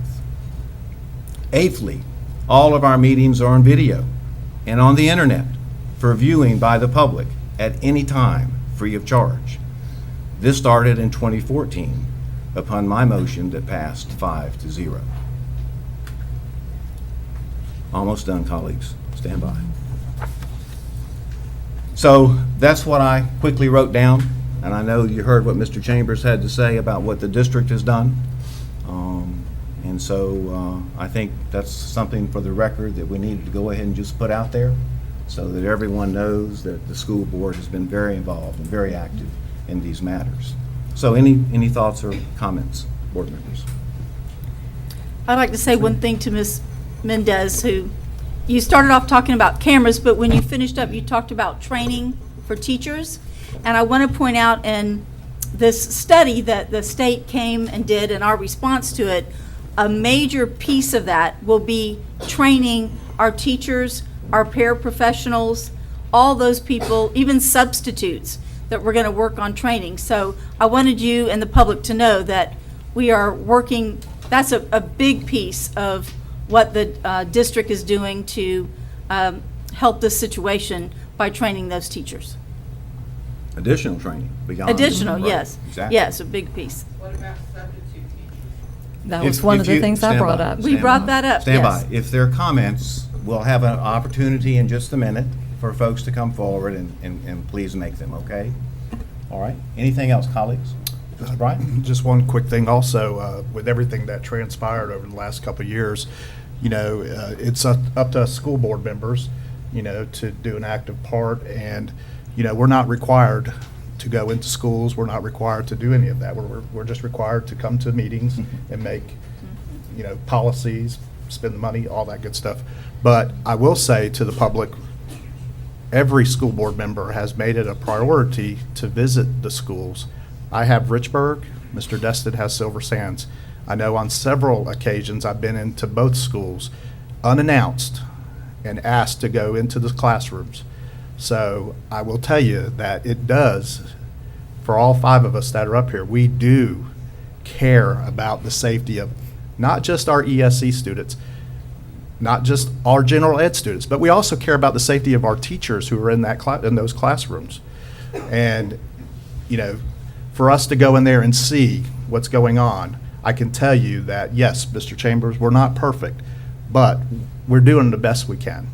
Eighthly, all of our meetings are on video and on the internet for viewing by the public at any time, free of charge. This started in 2014 upon my motion that passed 5-0. Almost done, colleagues. Stand by. So that's what I quickly wrote down, and I know you heard what Mr. Chambers had to say about what the district has done. And so I think that's something for the record that we needed to go ahead and just put out there so that everyone knows that the school board has been very involved and very active in these matters. So any thoughts or comments, board members? I'd like to say one thing to Ms. Mendez, who you started off talking about cameras, but when you finished up, you talked about training for teachers. And I want to point out in this study that the state came and did and our response to it, a major piece of that will be training our teachers, our paraprofessionals, all those people, even substitutes that we're going to work on training. So I wanted you and the public to know that we are working, that's a big piece of what the district is doing to help this situation by training those teachers. Additional training beyond. Additional, right, yes. Exactly. Yes, a big piece. What about substitute teachers? That was If- one if of the you- things I stand brought by, up. We stand brought by. that up, Stand yes. by. If there are comments, we'll have an opportunity in just a minute for folks to come forward and please make them, okay? All right. Anything else, colleagues? Mr. Bryant? Just one quick thing also, with everything that transpired over the last couple of years, it's up to us school board members, to do an active part. And, we're not required to go into schools. We're not required to do any of that. We're just required to come to meetings and make, policies, spend the money, all that good stuff. But I will say to the public, every school board member has made it a priority to visit the schools. I have Richburg, Mr. Destin has Silver Sands. I know on several occasions I've been into both schools unannounced and asked to go into the classrooms. So I will tell you that it does, for all 5 of us that are up here, we do care about the safety of not just our ESE students, not just our general ed students, but we also care about the safety of our teachers who are in those classrooms. And, for us to go in there and see what's going on, I can tell you that, yes, Mr. Chambers, we're not perfect, but we're doing the best we can.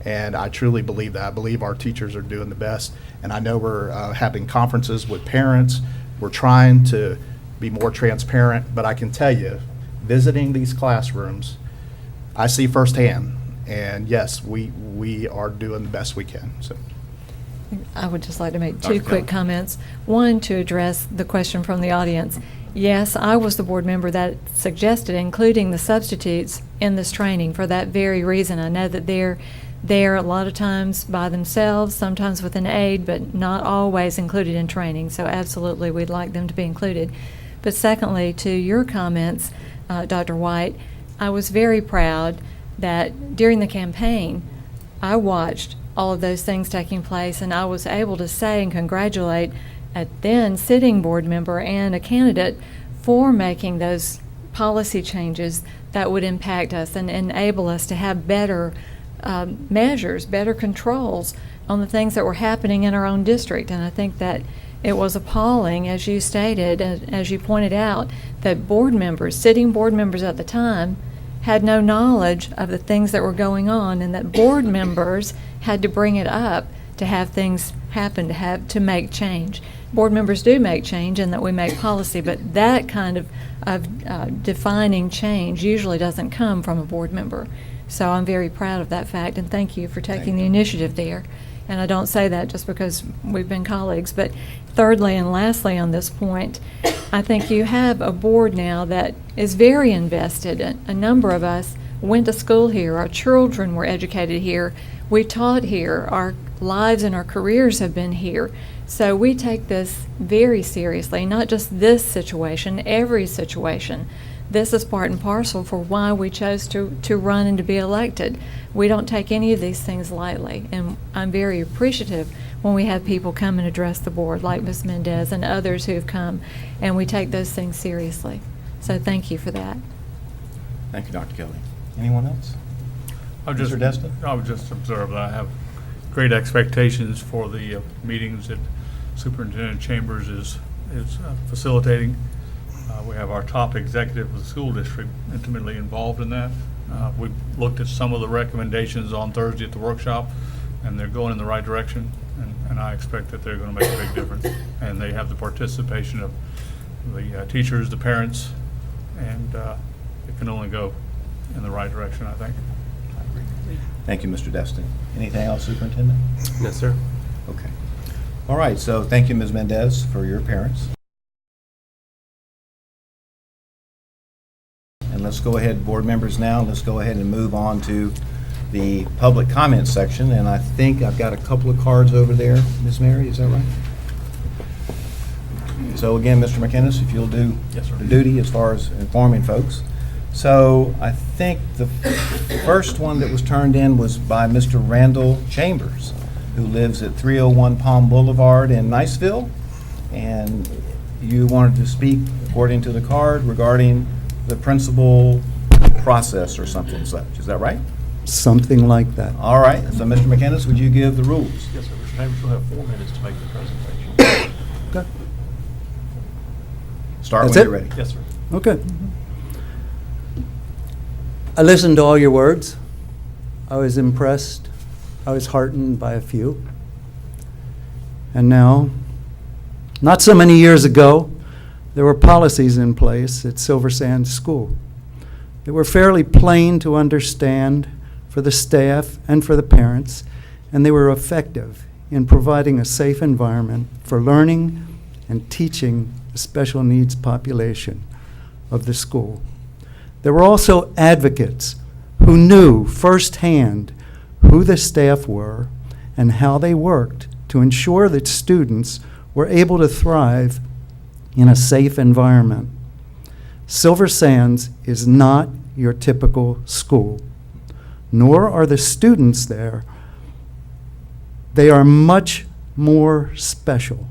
And I truly believe that. I believe our teachers are doing the best. And I know we're having conferences with parents. We're trying to be more transparent, but I can tell you, visiting these classrooms, I see firsthand. And yes, we are doing the best we can. So. I would just like to make Dr. 2 quick Kelly. comments. One, to address the question from the audience. Yes, I was the board member that suggested including the substitutes in this training for that very reason. I know that they're there a lot of times by themselves, sometimes with an aide, but not always included in training. So absolutely, we'd like them to be included. But secondly, to your comments, Dr. White, I was very proud that during the campaign, I watched all of those things taking place, and I was able to say and congratulate a then sitting board member and a candidate for making those policy changes that would impact us and enable us to have better measures, better controls on the things that were happening in our own district. And I think that it was appalling, as you stated, as you pointed out, that board members, sitting board members at the time, had no knowledge of the things that were going on, and that board members had to bring it up to have things happen, to make change. Board members do make change and that we make policy, but that kind of defining change usually doesn't come from a board member. So I'm very proud of that fact, and thank you for taking the initiative there. And I don't say that just because we've been colleagues, but thirdly and lastly on this point, I think you have a board now that is very invested. A number of us went to school here. Our children were educated here. We taught here. Our lives and our careers have been here. So we take this very seriously, not just this situation, every situation. This is part and parcel for why we chose to run and to be elected. We don't take any of these things lightly, and I'm very appreciative when we have people come and address the board, like Ms. Mendez and others who have come, and we take those things seriously. So thank you for that. Thank you, Dr. Kelly. Anyone else? Mr. Destin? I would just observe that I have great expectations for the meetings that Superintendent Chambers is facilitating. We have our top executive of the school district intimately involved in that. We've looked at some of the recommendations on Thursday at the workshop, and they're going in the right direction, and I expect that they're going to make a big difference. And they have the participation of the teachers, the parents, and it can only go in the right direction, I think. Thank you, Mr. Destin. Anything else, Superintendent? No, sir. Okay. All right, so thank you, Ms. Mendez, for your appearance. And let's go ahead, board members, now. Let's go ahead and move on to the public comment section. And I think I've got a couple of cards over there. Ms. Mary, is that right? So again, Mr. McInnes, if you'll do the duty as far as informing folks. So I think the first one that was turned in was by Mr. Randall Chambers, who lives at 301 Palm Boulevard in Niceville. And you wanted to speak, according to the card, regarding the principal process or something such. Is that right? Something like that. All right. So, Mr. McInnes, would you give the rules? Yes, sir. Mr. Chambers will have 4 minutes to make the presentation. Okay. Start That's when it? you're ready. Yes, sir. Okay. I listened to all your words. I was impressed. I was heartened by a few. And now, not so many years ago, there were policies in place at Silver Sands School that were fairly plain to understand for the staff and for the parents, and they were effective in providing a safe environment for learning and teaching the special needs population of the school. There were also advocates who knew firsthand who the staff were and how they worked to ensure that students were able to thrive in a safe environment. Silver Sands is not your typical school, nor are the students there. They are much more special.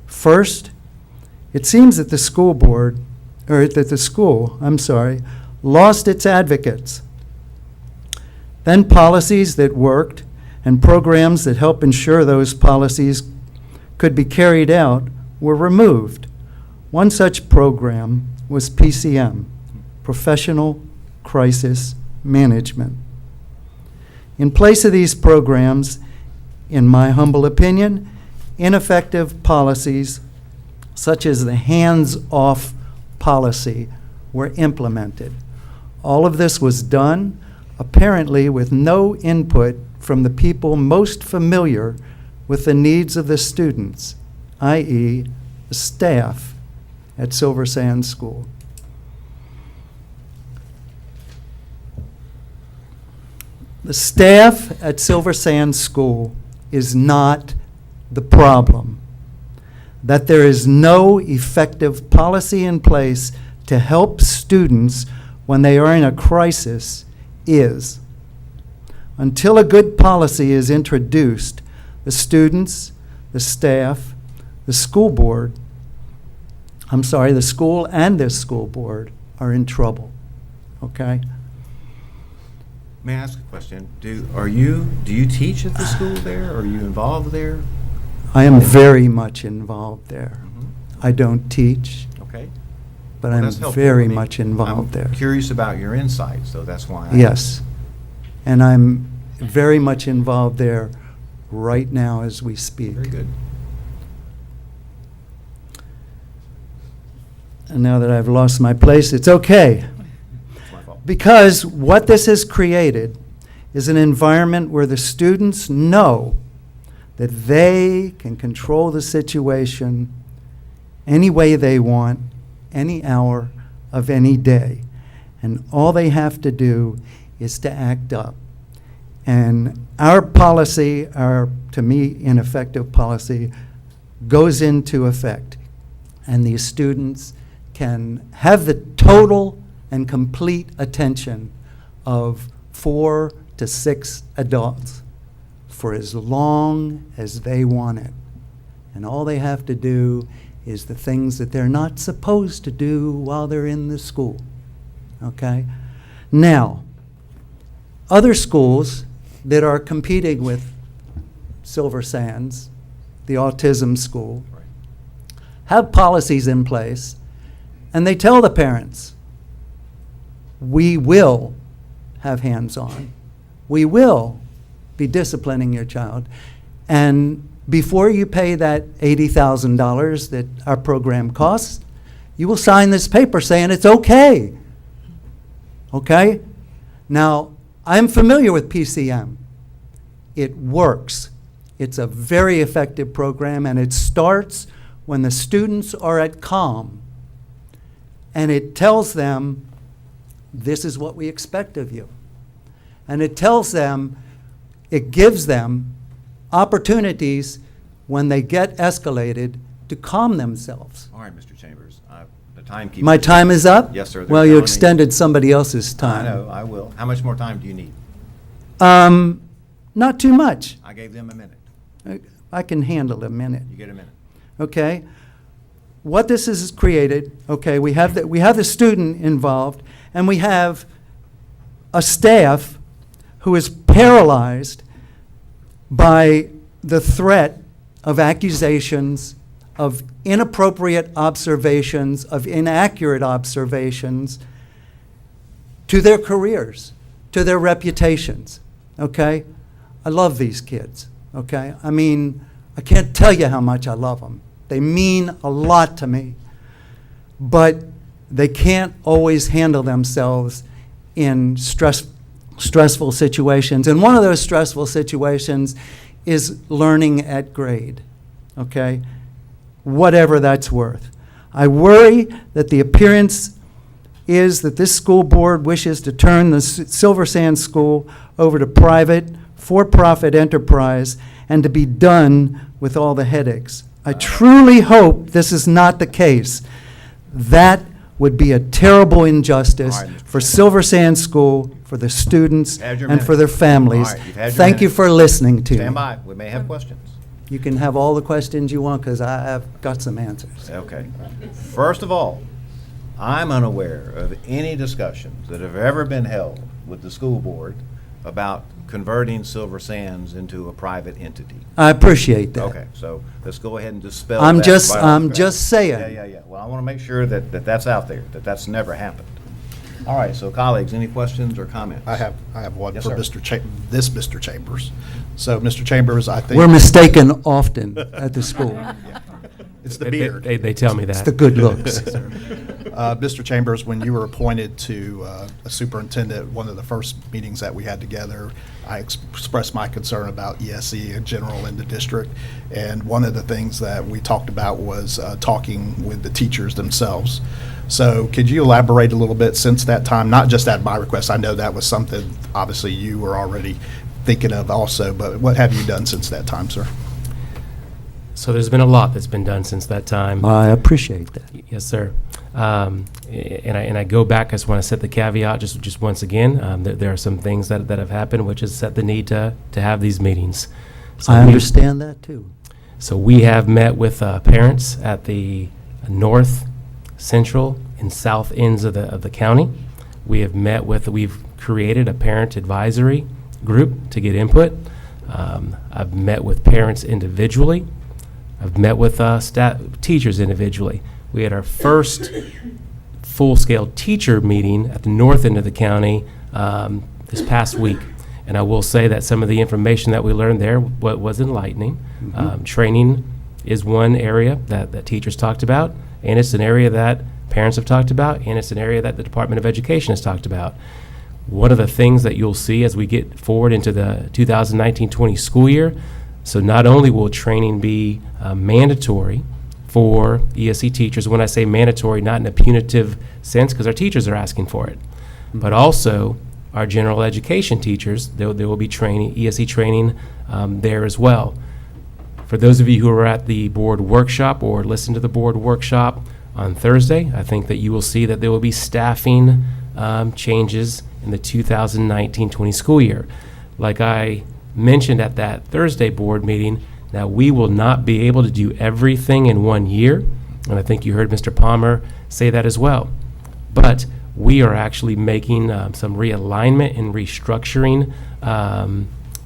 First, it seems that the school, lost its advocates. Then policies that worked and programs that help ensure those policies could be carried out were removed. One such program was PCM, Professional Crisis Management. In place of these programs, in my humble opinion, ineffective policies such as the hands-off policy were implemented. All of this was done, apparently, with no input from the people most familiar with the needs of the students, i.e., the staff at Silver Sands School. The staff at Silver Sands School is not the problem. That there is no effective policy in place to help students when they are in a crisis is, until a good policy is introduced, the students, the staff, the school and this school board are in trouble, okay? May I ask a question? Do you teach at the school there? Are you involved there? I am very much involved there. I don't teach, Okay. but Well, I'm that's helpful. very I mean, much involved there. I'm curious about your insights, so that's why. I Yes. And I'm very much involved there right now as we speak. Very good. And now that I've lost my place, it's okay. It's my fault. Because what this has created is an environment where the students know that they can control the situation any way they want, any hour of any day. And all they have to do is to act up. And our policy, our, to me, ineffective policy, goes into effect. And these students can have the total and complete attention of 4 to 6 adults for as long as they want it. And all they have to do is the things that they're not supposed to do while they're in the school. Okay? Now, other schools that are competing with Silver Sands, the autism school, have policies in place, and they tell the parents, we will have hands-on. We will be disciplining your child. And before you pay that $80,000 that our program costs, you will sign this paper saying it's okay. Okay? Now, I'm familiar with PCM. It works. It's a very effective program, and it starts when the students are at CALM. And it tells them, this is what we expect of you. And it tells them, it gives them opportunities when they get escalated to calm themselves. All right, Mr. Chambers, the timekeeper. My time is up? Yes, sir. Well, you extended somebody else's I time. know, I will. How much more time do you need? Not too much. I gave them a minute. I can handle a minute. You get a minute. Okay? What this has created, okay, we have the student involved, and we have a staff who is paralyzed by the threat of accusations, of inappropriate observations, of inaccurate observations to their careers, to their reputations, okay? I love these kids, okay? I mean, I can't tell you how much I love them. They mean a lot to me. But they can't always handle themselves in stressful situations. And one of those stressful situations is learning at grade, okay? Whatever that's worth. I worry that the appearance is that this school board wishes to turn the Silver Sands School over to private, for-profit enterprise and to be done with all the headaches. I truly hope this is not the case. That would be a terrible injustice All right, Mr. for Silver Sands School, for the students, Had your and for their minute. families. All right, you've had your Thank you minute. for listening to me. Stand by, we may have questions. You can have all the questions you want, because I have got some answers. Okay. First of all, I'm unaware of any discussions that have ever been held with the school board about converting Silver Sands into a private entity. I appreciate that. Okay, so let's go ahead and dispel I'm that just- right I'm off the bat. just saying. Yeah. Well, I want to make sure that that's out there, that that's never happened. All right, so colleagues, any questions or comments? I have one Yes, for sir. Mr. Chambers. So, Mr. Chambers, I think. We're mistaken often at the school. It's the beard. They tell me that. It's the good looks. Mr. Chambers, when you were appointed to a superintendent, one of the first meetings that we had together, I expressed my concern about ESE in general in the district. And one of the things that we talked about was talking with the teachers themselves. So could you elaborate a little bit since that time, not just at my request? I know that was something obviously you were already thinking of also, but what have you done since that time, sir? So there's been a lot that's been done since that time. I appreciate that. Yes, sir. And I go back, I just want to set the caveat just once again, that there are some things that have happened which has set the need to have these meetings. So I understand that too. So we have met with parents at the north, central, and south ends of the county. We've created a parent advisory group to get input. I've met with parents individually. I've met with teachers individually. We had our first full-scale teacher meeting at the north end of the county this past week. And I will say that some of the information that we learned there was enlightening. Training is one area that teachers talked about, and it's an area that parents have talked about, and it's an area that the Department of Education has talked about. One of the things that you'll see as we get forward into the 2019-20 school year, so not only will training be mandatory for ESE teachers, when I say mandatory, not in a punitive sense, because our teachers are asking for it, but also our general education teachers, there will be training, ESE training there as well. For those of you who are at the board workshop or listen to the board workshop on Thursday, I think that you will see that there will be staffing changes in the 2019-20 school year. Like I mentioned at that Thursday board meeting, now we will not be able to do everything in 1 year, and I think you heard Mr. Palmer say that as well. But we are actually making some realignment and restructuring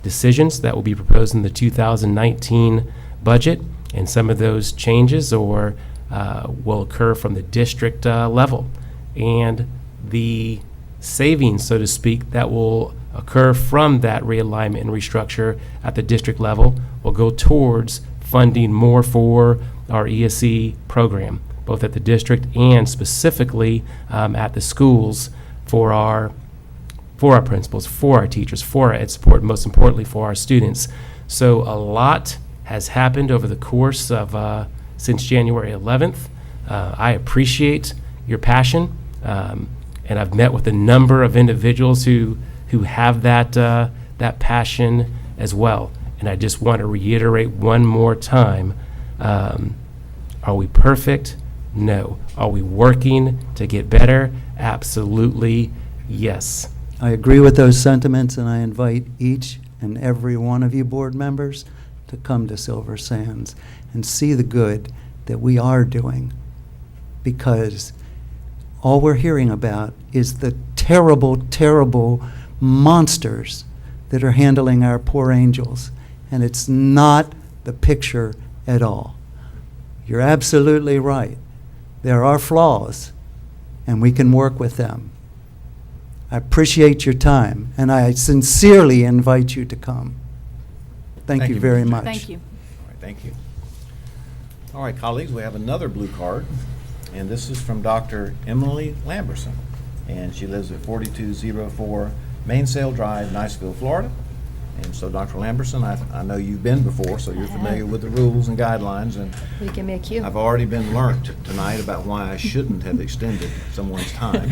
decisions that will be proposed in the 2019 budget, and some of those changes will occur from the district level. And the savings, so to speak, that will occur from that realignment and restructure at the district level will go towards funding more for our ESE program, both at the district and specifically at the schools for our principals, for our teachers, for our ed support, most importantly for our students. So a lot has happened over the course of since January 11th. I appreciate your passion, and I've met with a number of individuals who have that passion as well. And I just want to reiterate one more time, are we perfect? No. Are we working to get better? Absolutely, yes. I agree with those sentiments, and I invite each and every one of you board members to come to Silver Sands and see the good that we are doing, because all we're hearing about is the terrible, terrible monsters that are handling our poor angels, and it's not the picture at all. You're absolutely right. There are flaws, and we can work with them. I appreciate your time, and I sincerely invite you to come. Thank you very Mr. much. Thank you. All right, thank you. All right, colleagues, we have another blue card, and this is from Dr. Emily Lamberson, and she lives at 4204 Mainsail Drive, Niceville, Florida. And so, Dr. Lamberson, I know you've been before, so you're familiar with the rules and guidelines, and Will you give me a cue? I've already been learnt tonight about why I shouldn't have extended someone's time.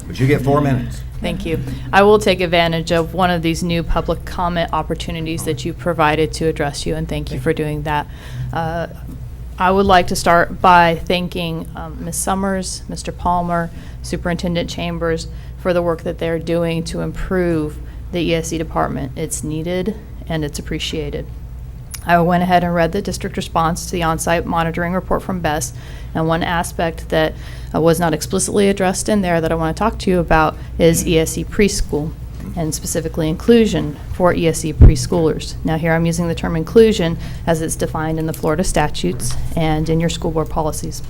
But you get 4 minutes. Thank you. I will take advantage of one of these new public comment opportunities that you provided to address you, and thank you for doing that. I would like to start by thanking Ms. Summers, Mr. Palmer, Superintendent Chambers for the work that they're doing to improve the ESE department. It's needed and it's appreciated. I went ahead and read the district response to the on-site monitoring report from BESS, and one aspect that was not explicitly addressed in there that I want to talk to you about is ESE preschool, and specifically inclusion for ESE preschoolers. Now here I'm using the term inclusion as it's defined in the Florida statutes and in your school board policies.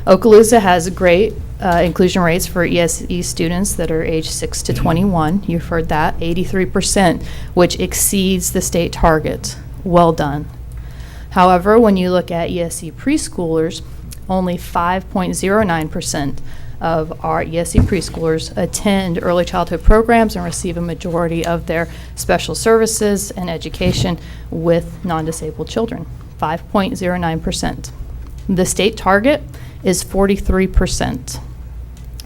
Okaloosa has great inclusion rates for ESE students that are age 6 to 21. You've heard that, 83%, which exceeds the state target. Well done. However, when you look at ESE preschoolers, only 5.09% of our ESE preschoolers attend early childhood programs and receive a majority of their special services and education with non-disabled children. 5.09%. The state target is 43%.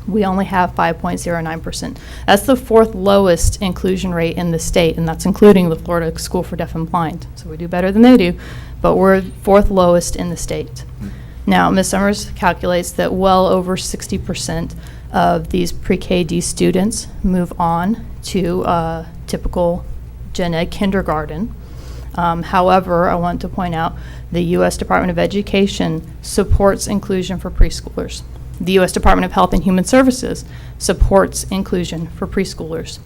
We only have 5.09%. That's the fourth lowest inclusion rate in the state, and that's including the Florida School for Deaf and Blind. So we do better than they do, but we're fourth lowest in the state. Now, Ms. Summers calculates that well over 60% of these pre-KD students move on to typical gen ed kindergarten. However, I want to point out the U.S. Department of Education supports inclusion for preschoolers. The U.S. Department of Health and Human Services supports inclusion for preschoolers.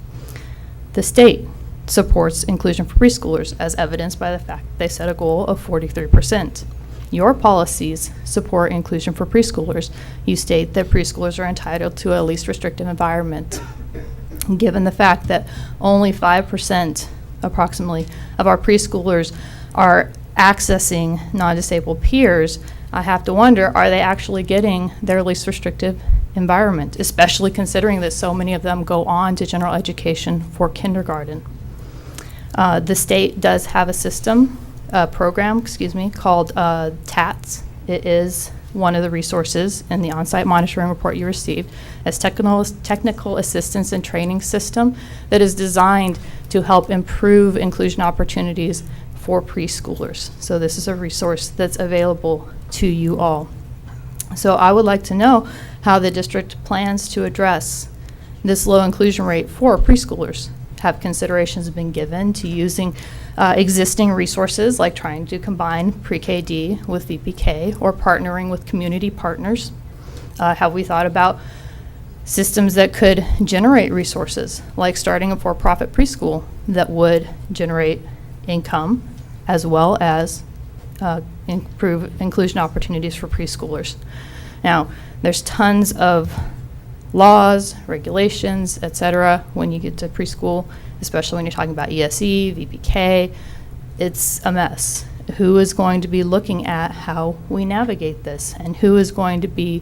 The state supports inclusion for preschoolers, as evidenced by the fact they set a goal of 43%. Your policies support inclusion for preschoolers. You state that preschoolers are entitled to a least restrictive environment. Given the fact that only 5%, approximately, of our preschoolers are accessing non-disabled peers, I have to wonder, are they actually getting their least restrictive environment, especially considering that so many of them go on to general education for kindergarten. The state does have a program, called TATS. It is one of the resources in the on-site monitoring report you received as technical assistance and training system that is designed to help improve inclusion opportunities for preschoolers. So this is a resource that's available to you all. So I would like to know how the district plans to address this low inclusion rate for preschoolers. Have considerations been given to using existing resources like trying to combine pre-KD with VPK or partnering with community partners? Have we thought about systems that could generate resources, like starting a for-profit preschool that would generate income as well as improve inclusion opportunities for preschoolers? Now, there's tons of laws, regulations, et cetera, when you get to preschool, especially when you're talking about ESE, VPK. It's a mess. Who is going to be looking at how we navigate this, and who is going to be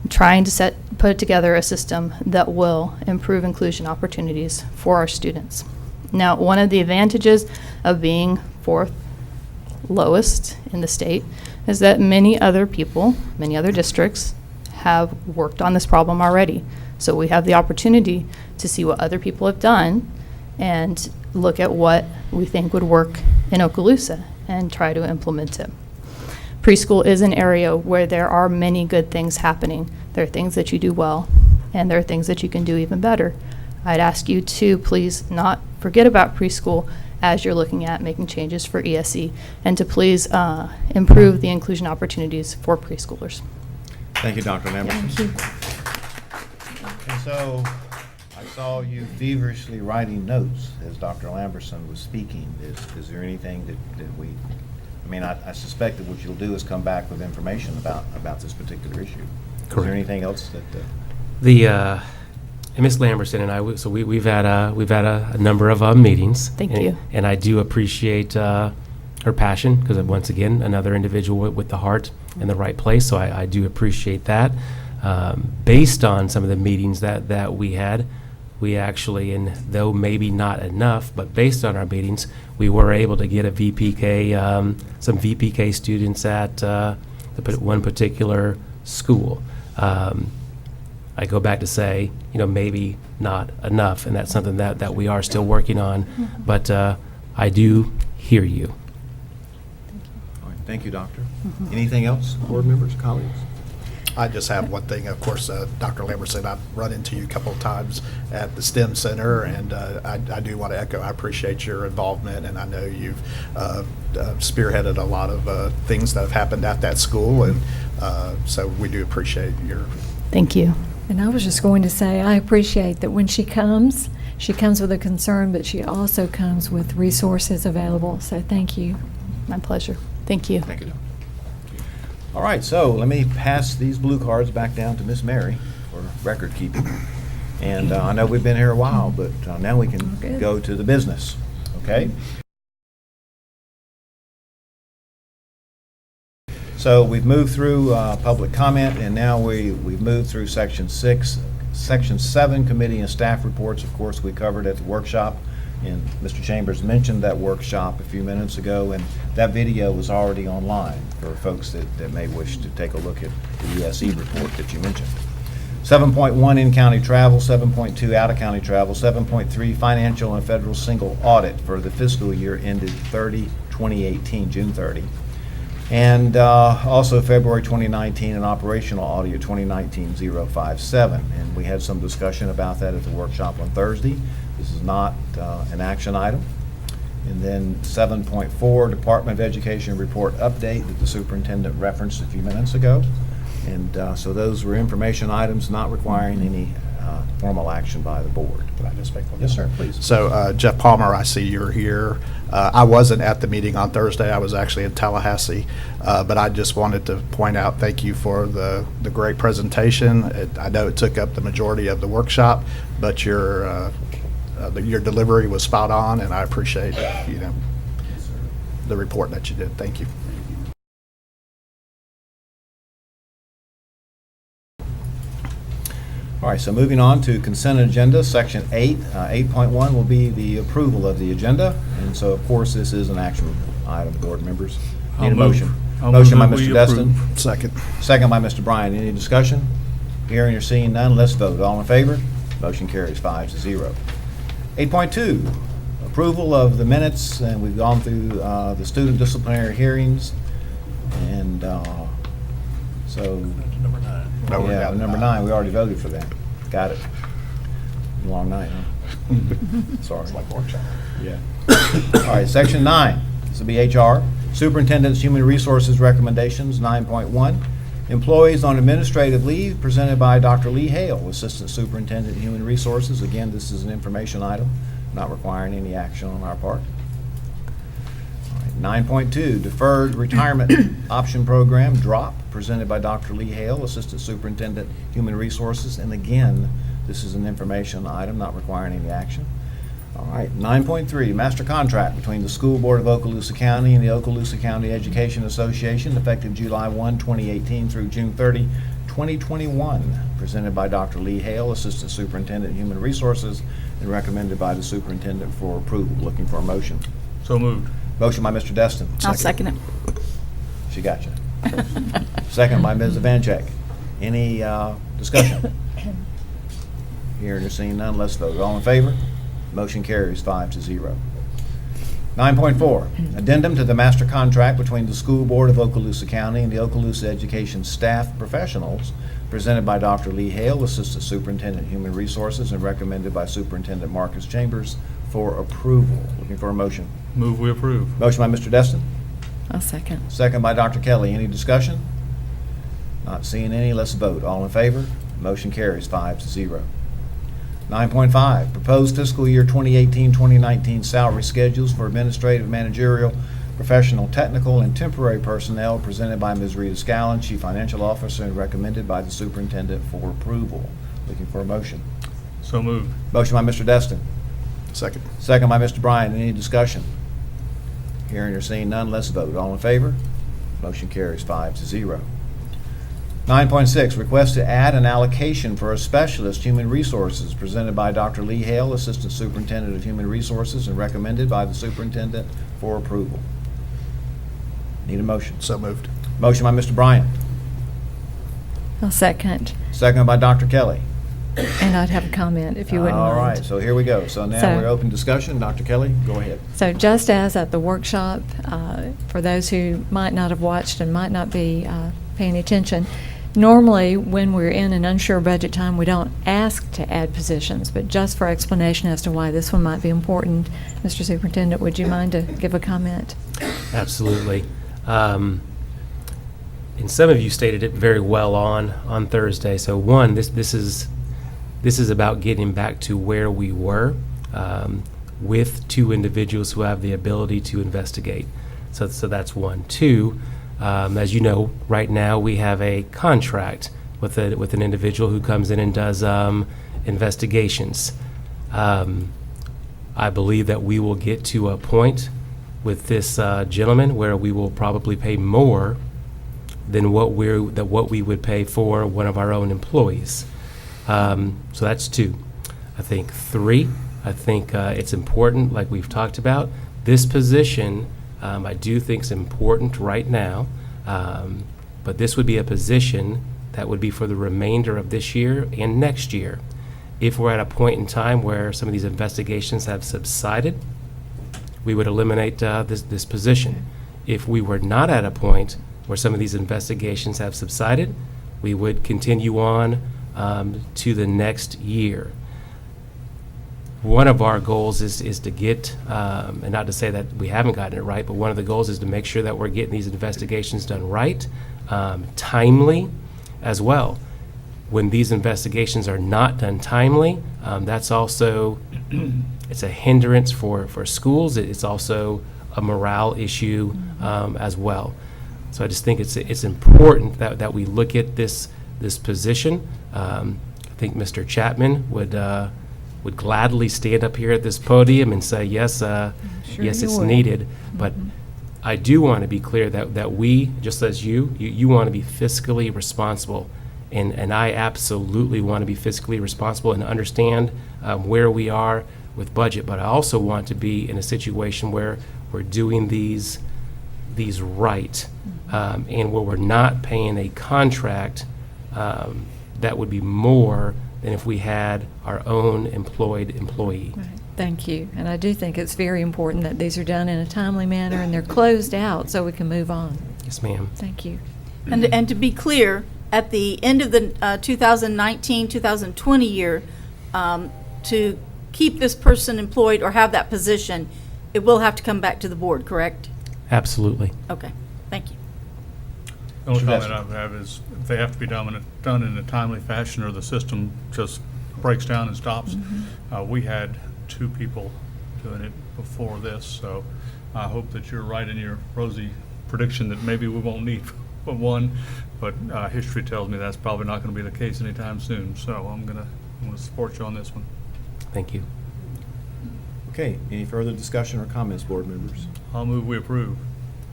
trying to put together a system that will improve inclusion opportunities for our students? Now, one of the advantages of being fourth lowest in the state is that many other districts have worked on this problem already. So we have the opportunity to see what other people have done and look at what we think would work in Okaloosa and try to implement it. Preschool is an area where there are many good things happening. There are things that you do well, and there are things that you can do even better. I'd ask you to please not forget about preschool as you're looking at making changes for ESE, and to please improve the inclusion opportunities for preschoolers. Thank you, Dr. Lamberson. Thank you. And so I saw you feverishly writing notes as Dr. Lamberson was speaking. Is there anything that we, I mean, I suspect that what you'll do is come back with information about this particular issue. Correct. Is there anything else that? And Ms. Lamberson and I, we've had a number of meetings. Thank you. And I do appreciate her passion, because once again, another individual with the heart in the right place. So I do appreciate that. Based on some of the meetings that we had, we actually, and though maybe not enough, but based on our meetings, we were able to get a VPK, some VPK students at one particular school. I go back to say, maybe not enough, and that's something that we are still working on. Mm-hmm. But I do hear you. All right, thank you, Doctor. Mm-hmm. Anything else, board members, colleagues? I just have one thing. Of course, Dr. Lamberson, I've run into you a couple of times at the STEM Center, and I do want to echo, I appreciate your involvement, and I know you've spearheaded a lot of things that have happened at that school, and so we do appreciate your. Thank you. And I was just going to say, I appreciate that when she comes with a concern, but she also comes with resources available. So thank you. My pleasure. Thank you. Thank you, Doctor. All right, so let me pass these blue cards back down to Miss Mary for record keeping. And I know we've been here a while, but now we can Good. go to the business, okay? So we've moved through public comment, and now we've moved through Section 6. Section 7, committee and staff reports, of course, we covered at the workshop. And Mr. Chambers mentioned that workshop a few minutes ago, and that video was already online for folks that may wish to take a look at the ESE report that you mentioned. 7.1 in-county travel, 7.2 out-of-county travel, 7.3 financial and federal single audit for the fiscal year ended 2018, June 30. And also February 2019, an operational audit 2019-057. And we had some discussion about that at the workshop on Thursday. This is not an action item. And then 7.4, Department of Education report update that the superintendent referenced a few minutes ago. And so those were information items not requiring any formal action by the board. Can I just make one? Yes, sir, please. So Jeff Palmer, I see you're here. I wasn't at the meeting on Thursday. I was actually in Tallahassee. But I just wanted to point out, thank you for the great presentation. I know it took up the majority of the workshop, but your delivery was spot on, and I appreciate, the report that you did. Thank you. All right, so moving on to consent agenda, section 8. 8.1 will be the approval of the agenda. And so, of course, this is an action item, board members. Need a motion. Motion by Mr. Destin. Second. Second by Mr. Bryan. Any discussion? Hearing or seeing none, let's vote. All in favor? Motion carries 5-0. 8.2, approval of the minutes, and we've gone through the student disciplinary hearings. And so, No, we're yeah, down to number 9, we already voted for that. Got it. Long night, huh? Sorry. It's like workshop. Yeah. All right, section 9, this will be HR. Superintendent's Human Resources Recommendations, 9.1. Employees on administrative leave, presented by Dr. Lee Hale, Assistant Superintendent, Human Resources. Again, this is an information item, not requiring any action on our part. All right, 9.2, Deferred Retirement Option Program, DROP, presented by Dr. Lee Hale, Assistant Superintendent, Human Resources. And again, this is an information item, not requiring any action. All right, 9.3, master contract between the School Board of Okaloosa County and the Okaloosa County Education Association, effective July 1, 2018 through June 30, 2021, presented by Dr. Lee Hale, Assistant Superintendent, Human Resources, and recommended by the superintendent for approval. Looking for a motion. So moved. Motion by Mr. Destin. I'll second it. She got you. Second by Ms. Evancheck. Any discussion? Hearing or seeing none, let's vote. All in favor? Motion carries 5-0. 9.4, addendum to the master contract between the School Board of Okaloosa County and the Okaloosa Education staff professionals, presented by Dr. Lee Hale, Assistant Superintendent, Human Resources, and recommended by Superintendent Marcus Chambers for approval. Looking for a motion. Move we approve. Motion by Mr. Destin. I'll second. Second by Dr. Kelly. Any discussion? Not seeing any, let's vote. All in favor? Motion carries 5-0. 9.5, proposed fiscal year 2018-2019 salary schedules for administrative, managerial, professional, technical, and temporary personnel, presented by Ms. Rita Scallon, Chief Financial Officer, and recommended by the superintendent for approval. Looking for a motion. So moved. Motion by Mr. Destin. Second. Second by Mr. Bryan. Any discussion? Hearing or seeing none, let's vote. All in favor? Motion carries 5-0. 9.6, request to add an allocation for a specialist human resources, presented by Dr. Lee Hale, Assistant Superintendent of Human Resources, and recommended by the superintendent for approval. Need a motion. So moved. Motion by Mr. Bryan. I'll second. Second by Dr. Kelly. And I'd have a comment if you wouldn't mind. All right, so here we go. So now So- we're open discussion. Dr. Kelly, go ahead. So just as at the workshop, for those who might not have watched and might not be paying attention, normally when we're in an unsure budget time, we don't ask to add positions, but just for explanation as to why this one might be important, Mr. Superintendent, would you mind to give a comment? Absolutely. And some of you stated it very well on Thursday. So one, this is about getting back to where we were with two individuals who have the ability to investigate. So that's one. Two, as you know, right now we have a contract with an individual who comes in and does investigations. I believe that we will get to a point with this gentleman where we will probably pay more than what we would pay for one of our own employees. So that's two. I think three, it's important, like we've talked about. This position, I do think is important right now, but this would be a position that would be for the remainder of this year and next year. If we're at a point in time where some of these investigations have subsided, we would eliminate this position. If we were not at a point where some of these investigations have subsided, we would continue on to the next year. One of our goals is to get, and not to say that we haven't gotten it right, but one of the goals is to make sure that we're getting these investigations done right, timely as well. When these investigations are not done timely, that's also, it's a hindrance for schools. It's also a morale issue as well. So I just think it's important that we look at this position. I think Mr. Chapman would gladly stand up here at this podium and say, yes, yes, it's needed. But I do want to be clear that we, just as you want to be fiscally responsible. And I absolutely want to be fiscally responsible and understand where we are with budget. But I also want to be in a situation where we're doing these right, and where we're not paying a contract that would be more than if we had our own employed employee. Right. Thank you. And I do think it's very important that these are done in a timely manner and they're closed out so we can move on. Yes, ma'am. Thank you. And to be clear, at the end of the 2019-2020 year, to keep this person employed or have that position, it will have to come back to the board, correct? Absolutely. Okay, thank you. The only Mr. comment Destiny. I have is if they have to be done in a timely fashion or the system just breaks down and stops. We had 2 people doing it before this, so I hope that you're right in your rosy prediction that maybe we won't need but one, but history tells me that's probably not going to be the case anytime soon, so I'm going to support you on this one. Thank you. Okay, any further discussion or comments, board members? I'll move we approve.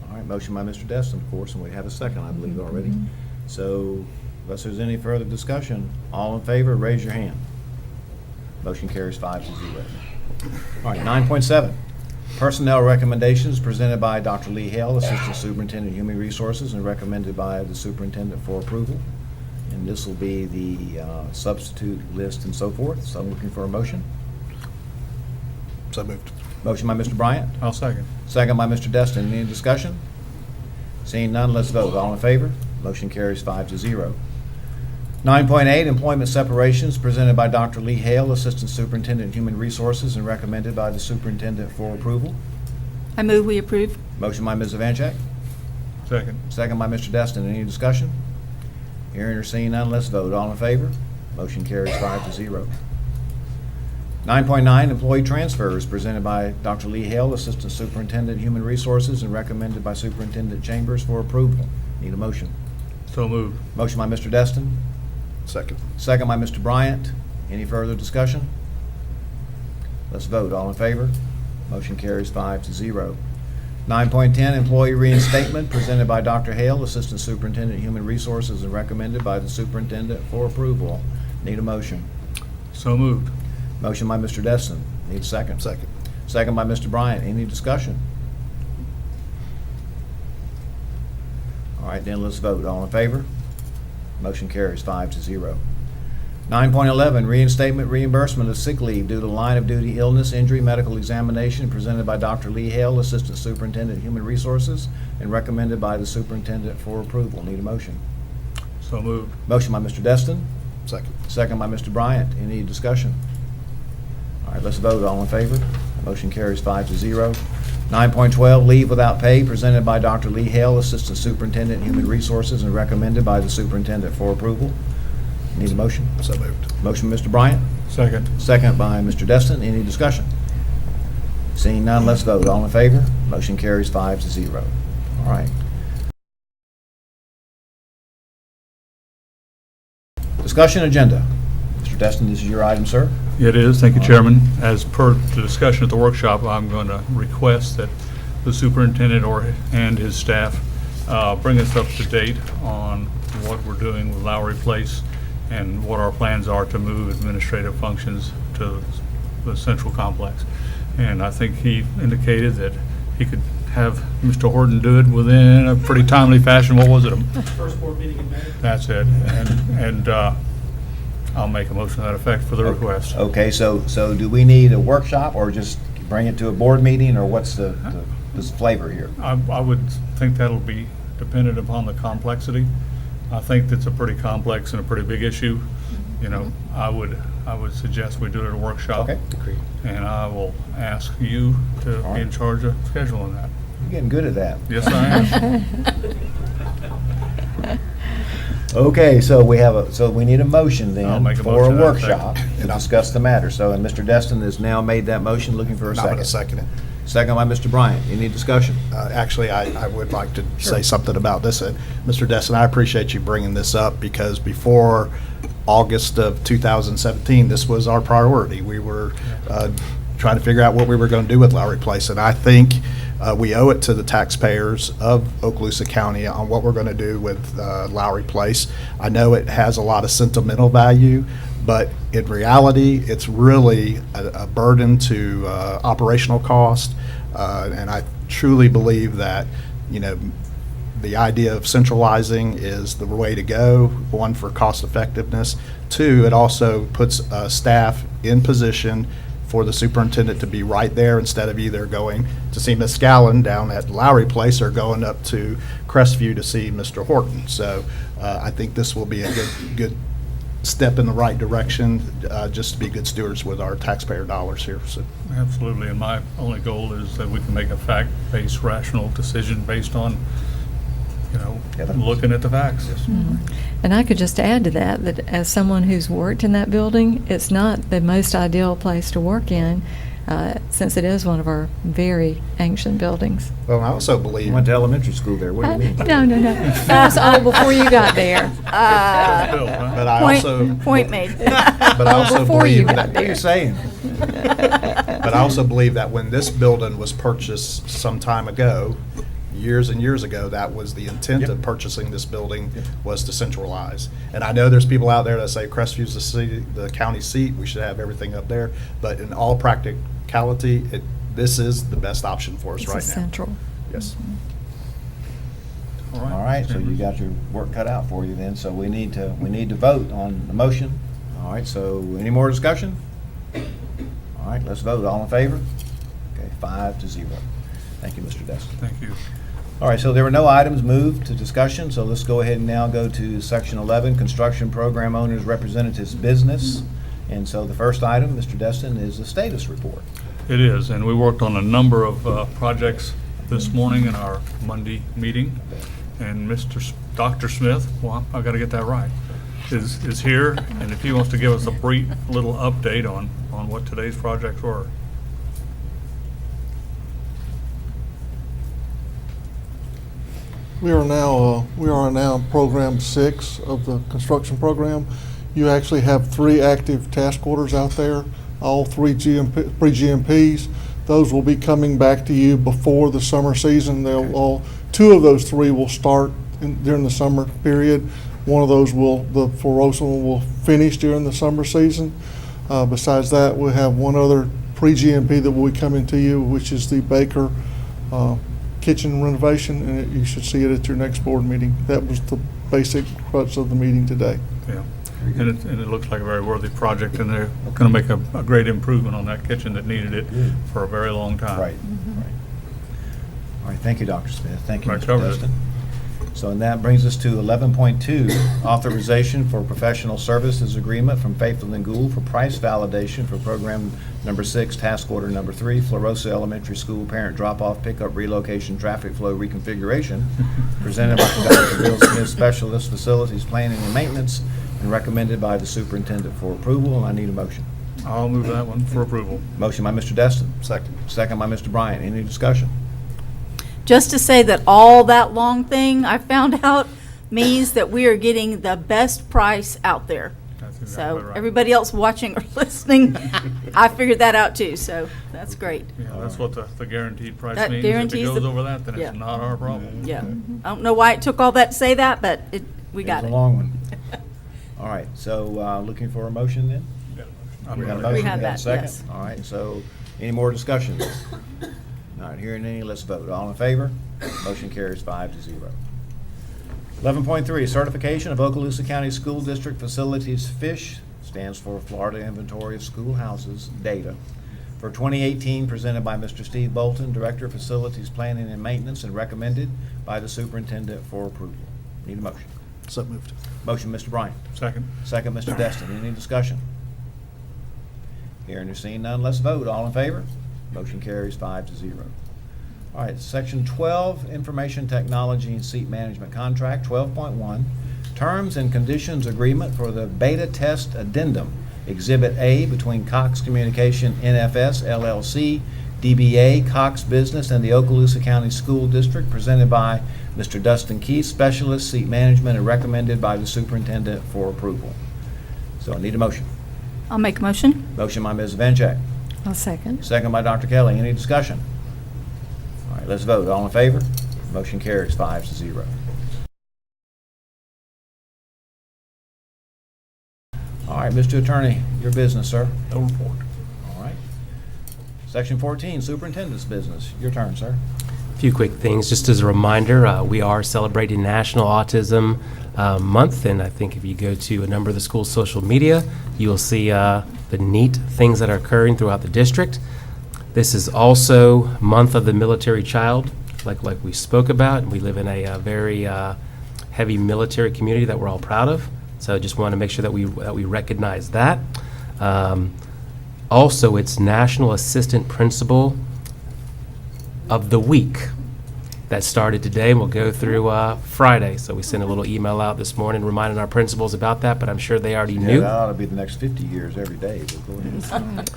All right, motion by Mr. Destin, of course, and we have a second, I believe, already. So unless there's any further discussion, all in favor, raise your hand. Motion carries 5-0. All right, 9.7, personnel recommendations presented by Dr. Lee Hale, Assistant Superintendent of Human Resources, and recommended by the superintendent for approval. And this will be the substitute list and so forth. So I'm looking for a motion. So moved. Motion by Mr. Bryant. I'll second. Second by Mr. Destin. Any discussion? Seeing none, let's vote. All in favor? Motion carries 5-0. 9.8, employment separations presented by Dr. Lee Hale, Assistant Superintendent of Human Resources, and recommended by the superintendent for approval. I move we approve. Motion by Ms. Evancheck. Second. Second by Mr. Destin. Any discussion? Hearing or seeing none, let's vote. All in favor? Motion carries 5-0. 9.9, employee transfers presented by Dr. Lee Hale, Assistant Superintendent of Human Resources, and recommended by Superintendent Chambers for approval. Need a motion. So moved. Motion by Mr. Destin. Second. Second by Mr. Bryant. Any further discussion? Let's vote. All in favor? Motion carries 5-0. 9.10, employee reinstatement presented by Dr. Hale, Assistant Superintendent of Human Resources, and recommended by the superintendent for approval. Need a motion. So moved. Motion by Mr. Destin. Need a second. Second. Second by Mr. Bryant. Any discussion? All right, then let's vote. All in favor? Motion carries 5-0. 9.11, reinstatement reimbursement of sick leave due to line of duty illness, injury, medical examination presented by Dr. Lee Hale, Assistant Superintendent of Human Resources, and recommended by the superintendent for approval. Need a motion. So moved. Motion by Mr. Destin. Second. Second by Mr. Bryant. Any discussion? All right, let's vote. All in favor? Motion carries 5-0. 9.12, leave without pay presented by Dr. Lee Hale, Assistant Superintendent of Human Resources, and recommended by the superintendent for approval. Need a motion? So moved. Motion, Mr. Bryant. Second. Second by Mr. Destin. Any discussion? Seeing none, let's vote. All in favor? Motion carries 5-0. All right. Discussion agenda. Mr. Destin, this is your item, sir. It is. Thank you, Chairman. As per the discussion at the workshop, I'm going to request that the superintendent and his staff bring us up to date on what we're doing with Lowry Place and what our plans are to move administrative functions to the central complex. And I think he indicated that he could have Mr. Horton do it within a pretty timely fashion. What was it? First board meeting in May. That's it. And I'll make a motion to that effect for the request. Okay, so do we need a workshop or just bring it to a board meeting, or what's the flavor here? I would think that'll be dependent upon the complexity. I think that's a pretty complex and a pretty big issue. You know, I would suggest we do it at a workshop. Okay. Agreed. And I will ask you to be in charge of scheduling that. You're getting good at that. Yes, I am. Okay, so we need a motion I'll then make a for a motion to that effect. workshop to discuss the matter. So, and Mr. Destin has now made that motion, looking for a I'm second. going to second it. Second by Mr. Bryant. Any discussion? Actually, I would like to say something about this. Mr. Destin, I appreciate you bringing this up because before August of 2017, this was our priority. We were trying to figure out what we were going to do with Lowry Place, and I think we owe it to the taxpayers of Okaloosa County on what we're going to do with Lowry Place. I know it has a lot of sentimental value, but in reality, it's really a burden to operational cost, and I truly believe that, you know, the idea of centralizing is the way to go, one, for cost effectiveness. Two, it also puts staff in position for the superintendent to be right there instead of either going to see Ms. Scallon down at Lowry Place or going up to Crestview to see Mr. Horton. So I think this will be a good step in the right direction, just to be good stewards with our taxpayer dollars here. So. Absolutely, and my only goal is that we can make a fact-based, rational decision based on, you know, looking at the facts. And I could just add to that, that as someone who's worked in that building, it's not the most ideal place to work in, since it is one of our very ancient buildings. Well, I also believe. You went to elementary school there. What do you mean? No. That was all before you got there. But I also. Point made. But I also Before you believe got that. What are you saying? But I also believe that when this building was purchased some time ago, years and years ago, that was the intent of purchasing this building, was to centralize. And I know there's people out there that say Crestview's the county seat, we should have everything up there. But in all practicality, this is the best option for us It's right now. central. Yes. All right, so you got your work cut out for you then, so we need to vote on the motion. All right, so any more discussion? All right, let's vote. All in favor? Okay, 5-0. Thank you, Mr. Destin. Thank you. All right, so there were no items moved to discussion, so let's go ahead and now go to Section 11, Construction Program Owners Representatives Business. And so the first item, Mr. Destin, is the status report. It is, and we worked on a number of projects this morning in our Monday meeting. And Dr. Smith, well, I've got to get that right, is here, and if he wants to give us a brief little update on what today's projects were. We are now in program 6 of the construction program. You actually have 3 active task orders out there, all 3 pre-GMPs. Those will be coming back to you before the summer season. 2 of those 3 will start during the summer period. One of those the Forosa one will finish during the summer season. Besides that, we'll have one other pre-GMP that will be coming to you, which is the Baker kitchen renovation, and you should see it at your next board meeting. That was the basic crux of the meeting today. Yeah, and it looks like a very worthy project, and they're going to make a great improvement on that kitchen that needed it for a very long time. Right. All right, thank you, Dr. Smith. Thank you, That Mr. covers Destin. So and that brings us to 11.2, authorization for professional services agreement from Faithful and Gould for price validation for program number 6, task order number 3, Flarosa Elementary School parent drop-off, pickup, relocation, traffic flow reconfiguration, presented by Dr. Bill Smith, Specialist Facilities Planning and Maintenance, and recommended by the superintendent for approval. And I need a motion. I'll move that one for approval. Motion by Mr. Destin. Second. Second by Mr. Bryant. Any discussion? Just to say that all that long thing I found out means that we are getting the best price out there. That's exactly So right. everybody else watching or listening, I figured that out too, so that's great. Yeah, that's what the guaranteed price That means. If it guarantees goes the- over that, then yeah. it's not our problem. Yeah. I don't know why it took all that to say that, but we got It it. was a long one. All right, so looking for a motion then? I'm We got a ready. motion, We have a that, second? yes. All right, so any more discussion? Not hearing any, let's vote. All in favor? Motion carries 5-0. 11.3, certification of Okaloosa County School District Facilities FISH, stands for Florida Inventory of Schoolhouses data, for 2018, presented by Mr. Steve Bolton, Director of Facilities Planning and Maintenance, and recommended by the Superintendent for approval. Need a motion? So moved. Motion, Mr. Bryant. Second. Second, Mr. Destin. Any discussion? Hearing or seeing none, let's vote. All in favor? Motion carries 5-0. All right, Section 12, Information Technology and Seat Management Contract. 12.1, Terms and Conditions Agreement for the Beta Test Addendum, Exhibit A, between Cox Communication NFS LLC, DBA, Cox Business, and the Okaloosa County School District, presented by Mr. Dustin Keith, Specialist, Seat Management, and recommended by the Superintendent for approval. So I need a motion. I'll make a motion. Motion by Ms. Vancheck. I'll second. Second by Dr. Kelly. Any discussion? All right, let's vote. All in favor? Motion carries 5-0. All right, Mr. Attorney, your business, sir. No report. All right. Section 14, Superintendent's business. Your turn, sir. A few quick things, just as a reminder, we are celebrating National Autism Month, and I think if you go to a number of the school's social media, you will see the neat things that are occurring throughout the district. This is also Month of the Military Child, like we spoke about. We live in a very heavy military community that we're all proud of, so I just want to make sure that we recognize that. Also, it's National Assistant Principal of the Week. That started today and will go through Friday. So we sent a little email out this morning reminding our principals about that, but I'm sure they already Yeah, knew. that ought to be the next 50 years every day. But go ahead.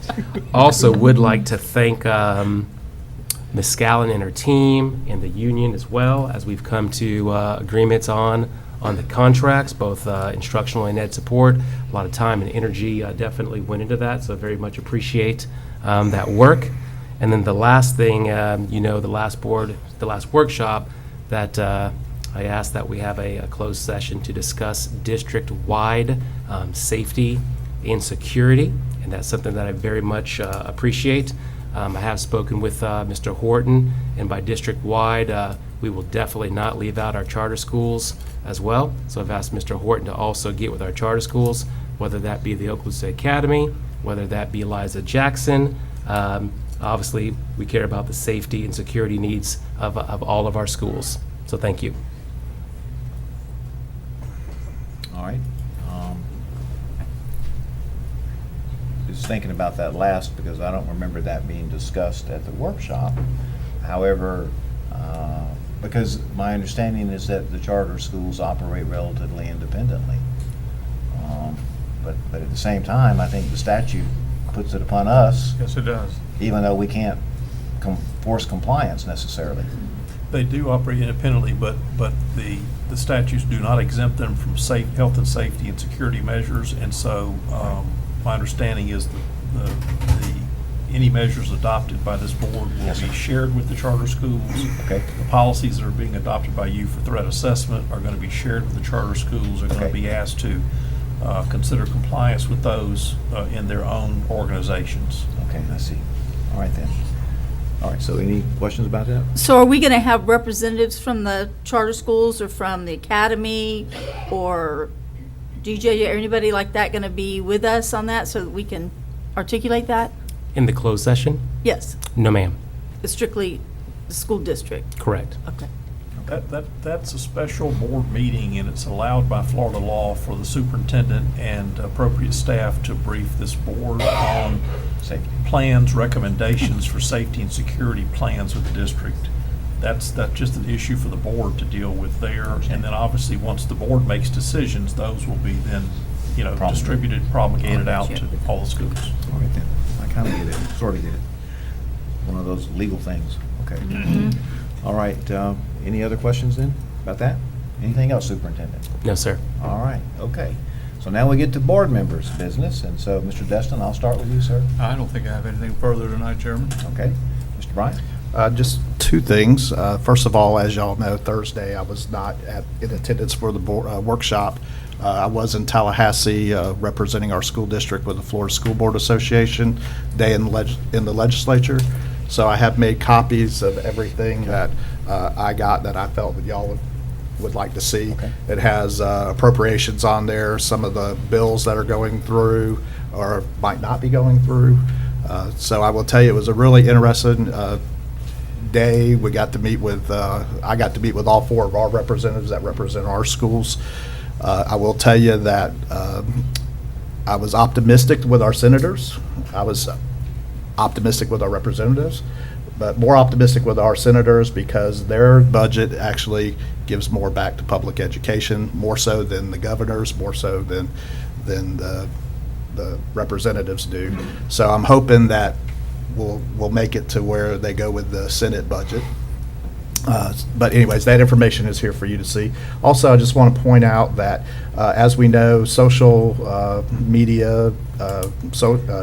Also would like to thank Ms. Scallon and her team and the union as well, as we've come to agreements on the contracts, both instructional and ed support. A lot of time and energy definitely went into that, so very much appreciate that work. And then the last thing, the last workshop, that I asked that we have a closed session to discuss district-wide safety and security, and that's something that I very much appreciate. I have spoken with Mr. Horton, and by district-wide, we will definitely not leave out our charter schools as well. So I've asked Mr. Horton to also get with our charter schools, whether that be the Okaloosa Academy, whether that be Eliza Jackson. Obviously, we care about the safety and security needs of all of our schools. So thank you. All right. Just thinking about that last, because I don't remember that being discussed at the workshop. However, because my understanding is that the charter schools operate relatively independently. But at the same time, I think the statute puts it upon us, Yes, it does. even though we can't force compliance necessarily. They do operate independently, but the statutes do not exempt them from health and safety and security measures. And so my understanding is that any measures adopted by this board will be shared with the charter schools. Okay. The policies that are being adopted by you for threat assessment are going to be shared with the charter schools. They're going to be asked to consider compliance with those in their own organizations. Okay, I see. All right then. All right, so any questions about that? So are we going to have representatives from the charter schools or from the academy or DJ or anybody like that going to be with us on that so that we can articulate that? In the closed session? Yes, No, ma'am. it's strictly the school district. Correct. Okay. That's a special board meeting, and it's allowed by Florida law for the superintendent and appropriate staff to brief this board on Safety. plans, recommendations for safety and security plans with the district. That's just an issue for the board to deal with there. And then obviously, once the board makes decisions, those will be then, distributed, promulgated out to all the schools. All right then. I kind of get it, sort of get it. One of those legal things. Okay. All right. Any other questions then about that? Anything else, Superintendent? No, sir. All right. Okay. So now we get to board members' business. And so, Mr. Destin, I'll start with you, sir. I don't think I have anything further tonight, Chairman. Okay. Mr. Bryant? Just two things. First of all, as y'all know, Thursday I was not in attendance for the workshop. I was in Tallahassee representing our school district with the Florida School Board Association day in the legislature. So I have made copies of everything that I got that I felt that y'all would like to see. It has appropriations on there, some of the bills that are going through or might not be going through. So I will tell you, it was a really interesting day. We got to meet with, I got to meet with all 4 of our representatives that represent our schools. I will tell you that I was optimistic with our senators. I was optimistic with our representatives, but more optimistic with our senators because their budget actually gives more back to public education, more so than the governors, more so than the representatives do. So I'm hoping that we'll make it to where they go with the Senate budget. But anyways, that information is here for you to see. Also, I just want to point out that, as we know, social media,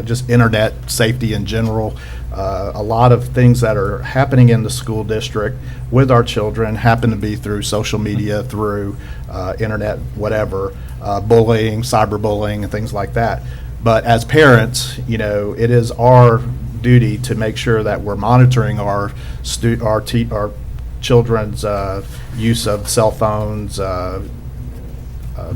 just internet safety in general, a lot of things that are happening in the school district with our children happen to be through social media, through internet, whatever, bullying, cyberbullying, and things like that. But as parents, you know, it is our duty to make sure that we're monitoring our children's use of cell phones,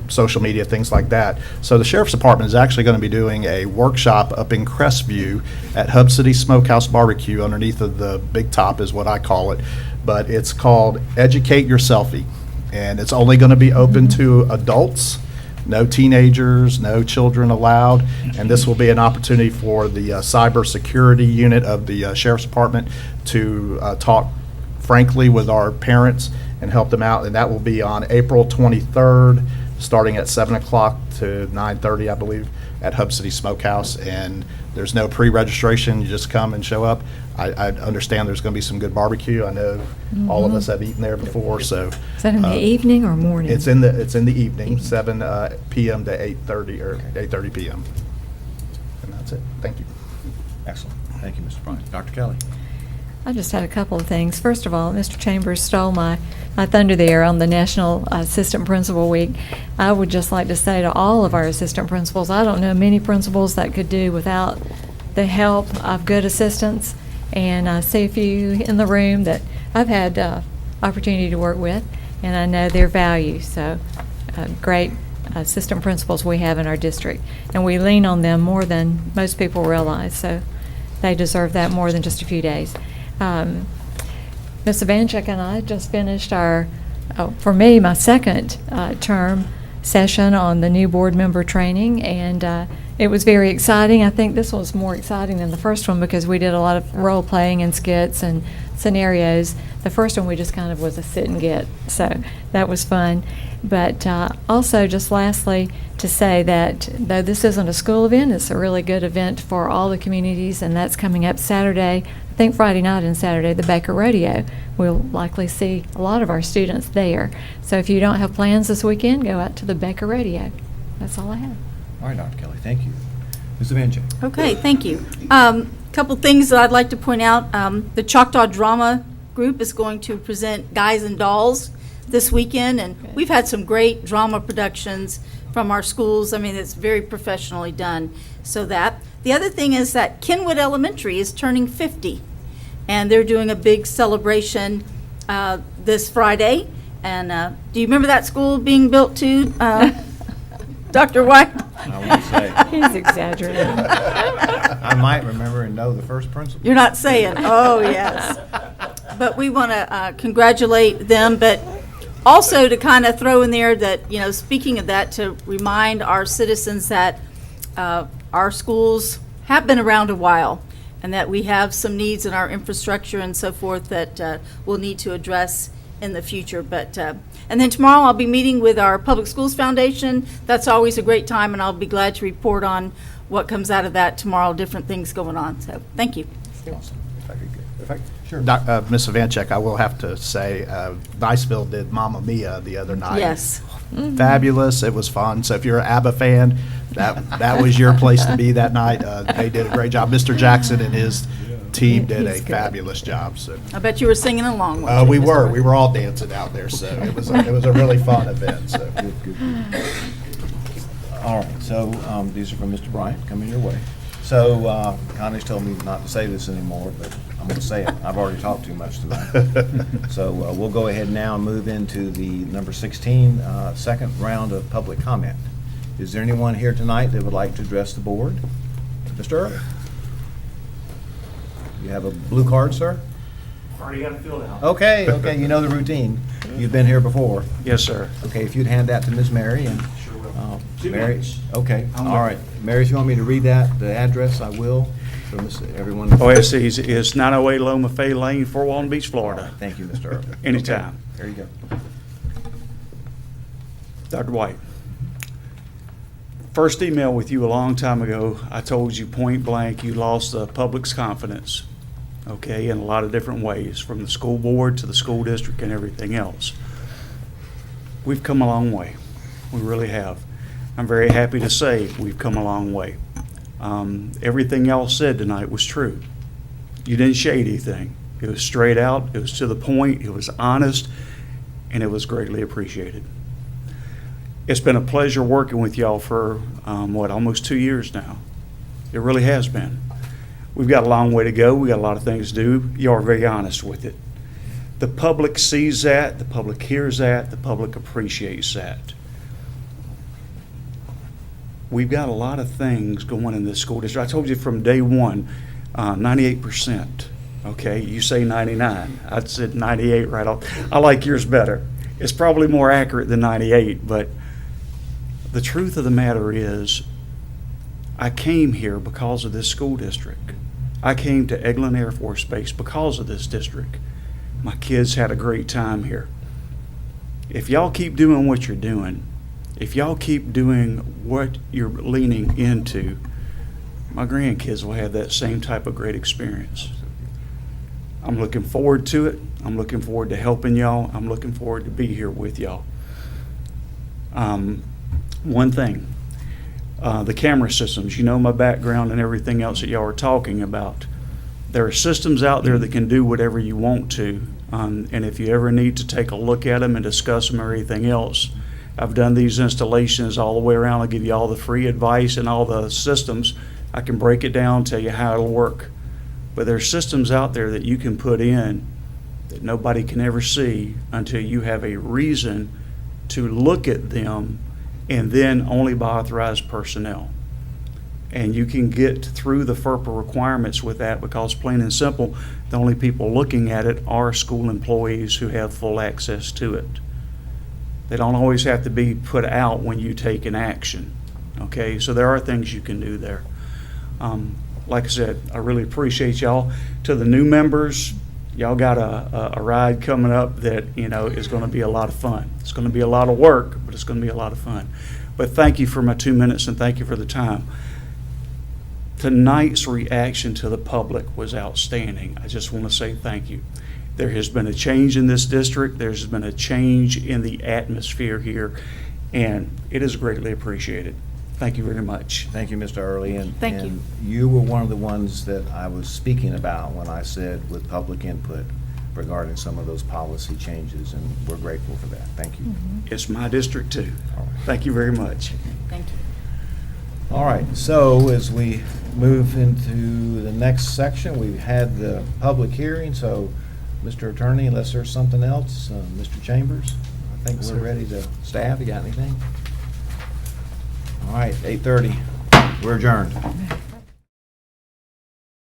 social media, things like that. So the Sheriff's Department is actually going to be doing a workshop up in Crestview at Hub City Smokehouse Barbecue, underneath of the Big Top is what I call it. But it's called Educate Your Selfie. And it's only going to be open to adults, no teenagers, no children allowed. And this will be an opportunity for the cybersecurity unit of the Sheriff's Department to talk frankly with our parents and help them out. And that will be on April 23rd, starting at 7 o'clock to 9:30, I believe, at Hub City Smokehouse. And there's no pre-registration. You just come and show up. I understand there's going to be some good barbecue. I know all of us have eaten there before. So Is that in the evening or morning? it's in the evening, 7 p.m. to 8:30 or 8:30 p.m. And that's it. Thank you. Excellent. Thank you, Mr. Bryant. Dr. Kelly. I just had a couple of things. First of all, Mr. Chambers stole my thunder there on the National Assistant Principal Week. I would just like to say to all of our assistant principals, I don't know many principals that could do without the help of good assistants. And I see a few in the room that I've had opportunity to work with, and I know their value. So great assistant principals we have in our district. And we lean on them more than most people realize. So they deserve that more than just a few days. Ms. Ivanchuk and I just finished for me, my second term session on the new board member training, and it was very exciting. I think this was more exciting than the first one because we did a lot of role playing and skits and scenarios. The first one we just kind of was a sit and get, so that was fun. But also, just lastly, to say that though this isn't a school event, it's a really good event for all the communities, and that's coming up Saturday. I think Friday night and Saturday, the Baker Rodeo. We'll likely see a lot of our students there. So if you don't have plans this weekend, go out to the Baker Rodeo. That's all I have. All right, Dr. Kelly. Thank you. Ms. Ivanchuk. Okay, thank you. Couple things that I'd like to point out. The Choctaw Drama Group is going to present Guys and Dolls this weekend, and we've had some great drama productions from our schools. I mean, it's very professionally done. So that. The other thing is that Kenwood Elementary is turning 50, and they're doing a big celebration this Friday. And do you remember that school being built too, Dr. White? I won't say. He's exaggerating. I might remember and know the first principal. You're not saying, oh, yes. But we want to congratulate them, but also to kind of throw in there that, you know, speaking of that, to remind our citizens that our schools have been around a while and that we have some needs in our infrastructure and so forth that we'll need to address in the future. But and then tomorrow I'll be meeting with our Public Schools Foundation. That's always a great time, and I'll be glad to report on what comes out of that tomorrow, different things going on. So thank you. Awesome. Sure. Ms. Ivanchuk, I will have to say, Niceville did Mamma Mia the other night. Yes. Fabulous. It was fun. So if you're an ABBA fan, that was your place to be that night. They did a great job. Mr. Jackson and his team did a fabulous job. So I bet you were singing along with we were. We were all dancing out there. So it was a really fun event. So All right. So these are from Mr. Bryant coming your way. So Connie's told me not to say this anymore, but I'm going to say it. I've already talked too much tonight. So we'll go ahead now and move into the number 16, second round of public comment. Is there anyone here tonight that would like to address the board? Mr. Early? You have a blue card, sir? Already got it filled out. Okay, you know the routine. You've been here before. Yes, sir. Okay, if you'd hand that to Ms. Mary and. Sure will. Mary, 2 minutes. okay, I'm all right. with Mary, if you want me to read that, the address, I will. So everyone. OSC is 908 Loma Fay Lane, Fort Walton Beach, Florida. Thank you, Mr. Early. Anytime. Okay, there you go. Dr. White, first email with you a long time ago, I told you point blank, you lost the public's confidence, okay, in a lot of different ways, from the school board to the school district and everything else. We've come a long way. We really have. I'm very happy to say we've come a long way. Everything y'all said tonight was true. You didn't shade anything. It was straight out, it was to the point, it was honest, and it was greatly appreciated. It's been a pleasure working with y'all for, almost 2 years now. It really has been. We've got a long way to go. We got a lot of things to do. Y'all are very honest with it. The public sees that, the public hears that, the public appreciates that. We've got a lot of things going in this school district. I told you from day one, 98%. Okay, you say 99. I said 98 right off. I like yours better. It's probably more accurate than 98, but the truth of the matter is, I came here because of this school district. I came to Eglin Air Force Base because of this district. My kids had a great time here. If y'all keep doing what you're doing, if y'all keep doing what you're leaning into, my grandkids will have that same type of great experience. I'm looking forward to it. I'm looking forward to helping y'all. I'm looking forward to be here with y'all. One thing, the camera systems, you know my background and everything else that y'all are talking about. There are systems out there that can do whatever you want to, and if you ever need to take a look at them and discuss them or anything else, I've done these installations all the way around. I'll give you all the free advice and all the systems. I can break it down, tell you how it'll work. But there's systems out there that you can put in that nobody can ever see until you have a reason to look at them, and then only by authorized personnel. And you can get through the FERPA requirements with that because, plain and simple, the only people looking at it are school employees who have full access to it. They don't always have to be put out when you take an action. Okay, so there are things you can do there. Like I said, I really appreciate y'all. To the new members, y'all got a ride coming up that, is going to be a lot of fun. It's going to be a lot of work, but it's going to be a lot of fun. But thank you for my 2 minutes and thank you for the time. Tonight's reaction to the public was outstanding. I just want to say thank you. There has been a change in this district. There's been a change in the atmosphere here, and it is greatly appreciated. Thank you very much. Thank you, Mr. Early. Thank you. And you were one of the ones that I was speaking about when I said with public input regarding some of those policy changes, and we're grateful for that. Thank you. It's my district too. Thank you very much. Thank you. All right, so as we move into the next section, we've had the public hearing, so Mr. Attorney, unless there's something else, Mr. Chambers, I think we're ready to staff. You got anything? All right, 8:30. We're adjourned.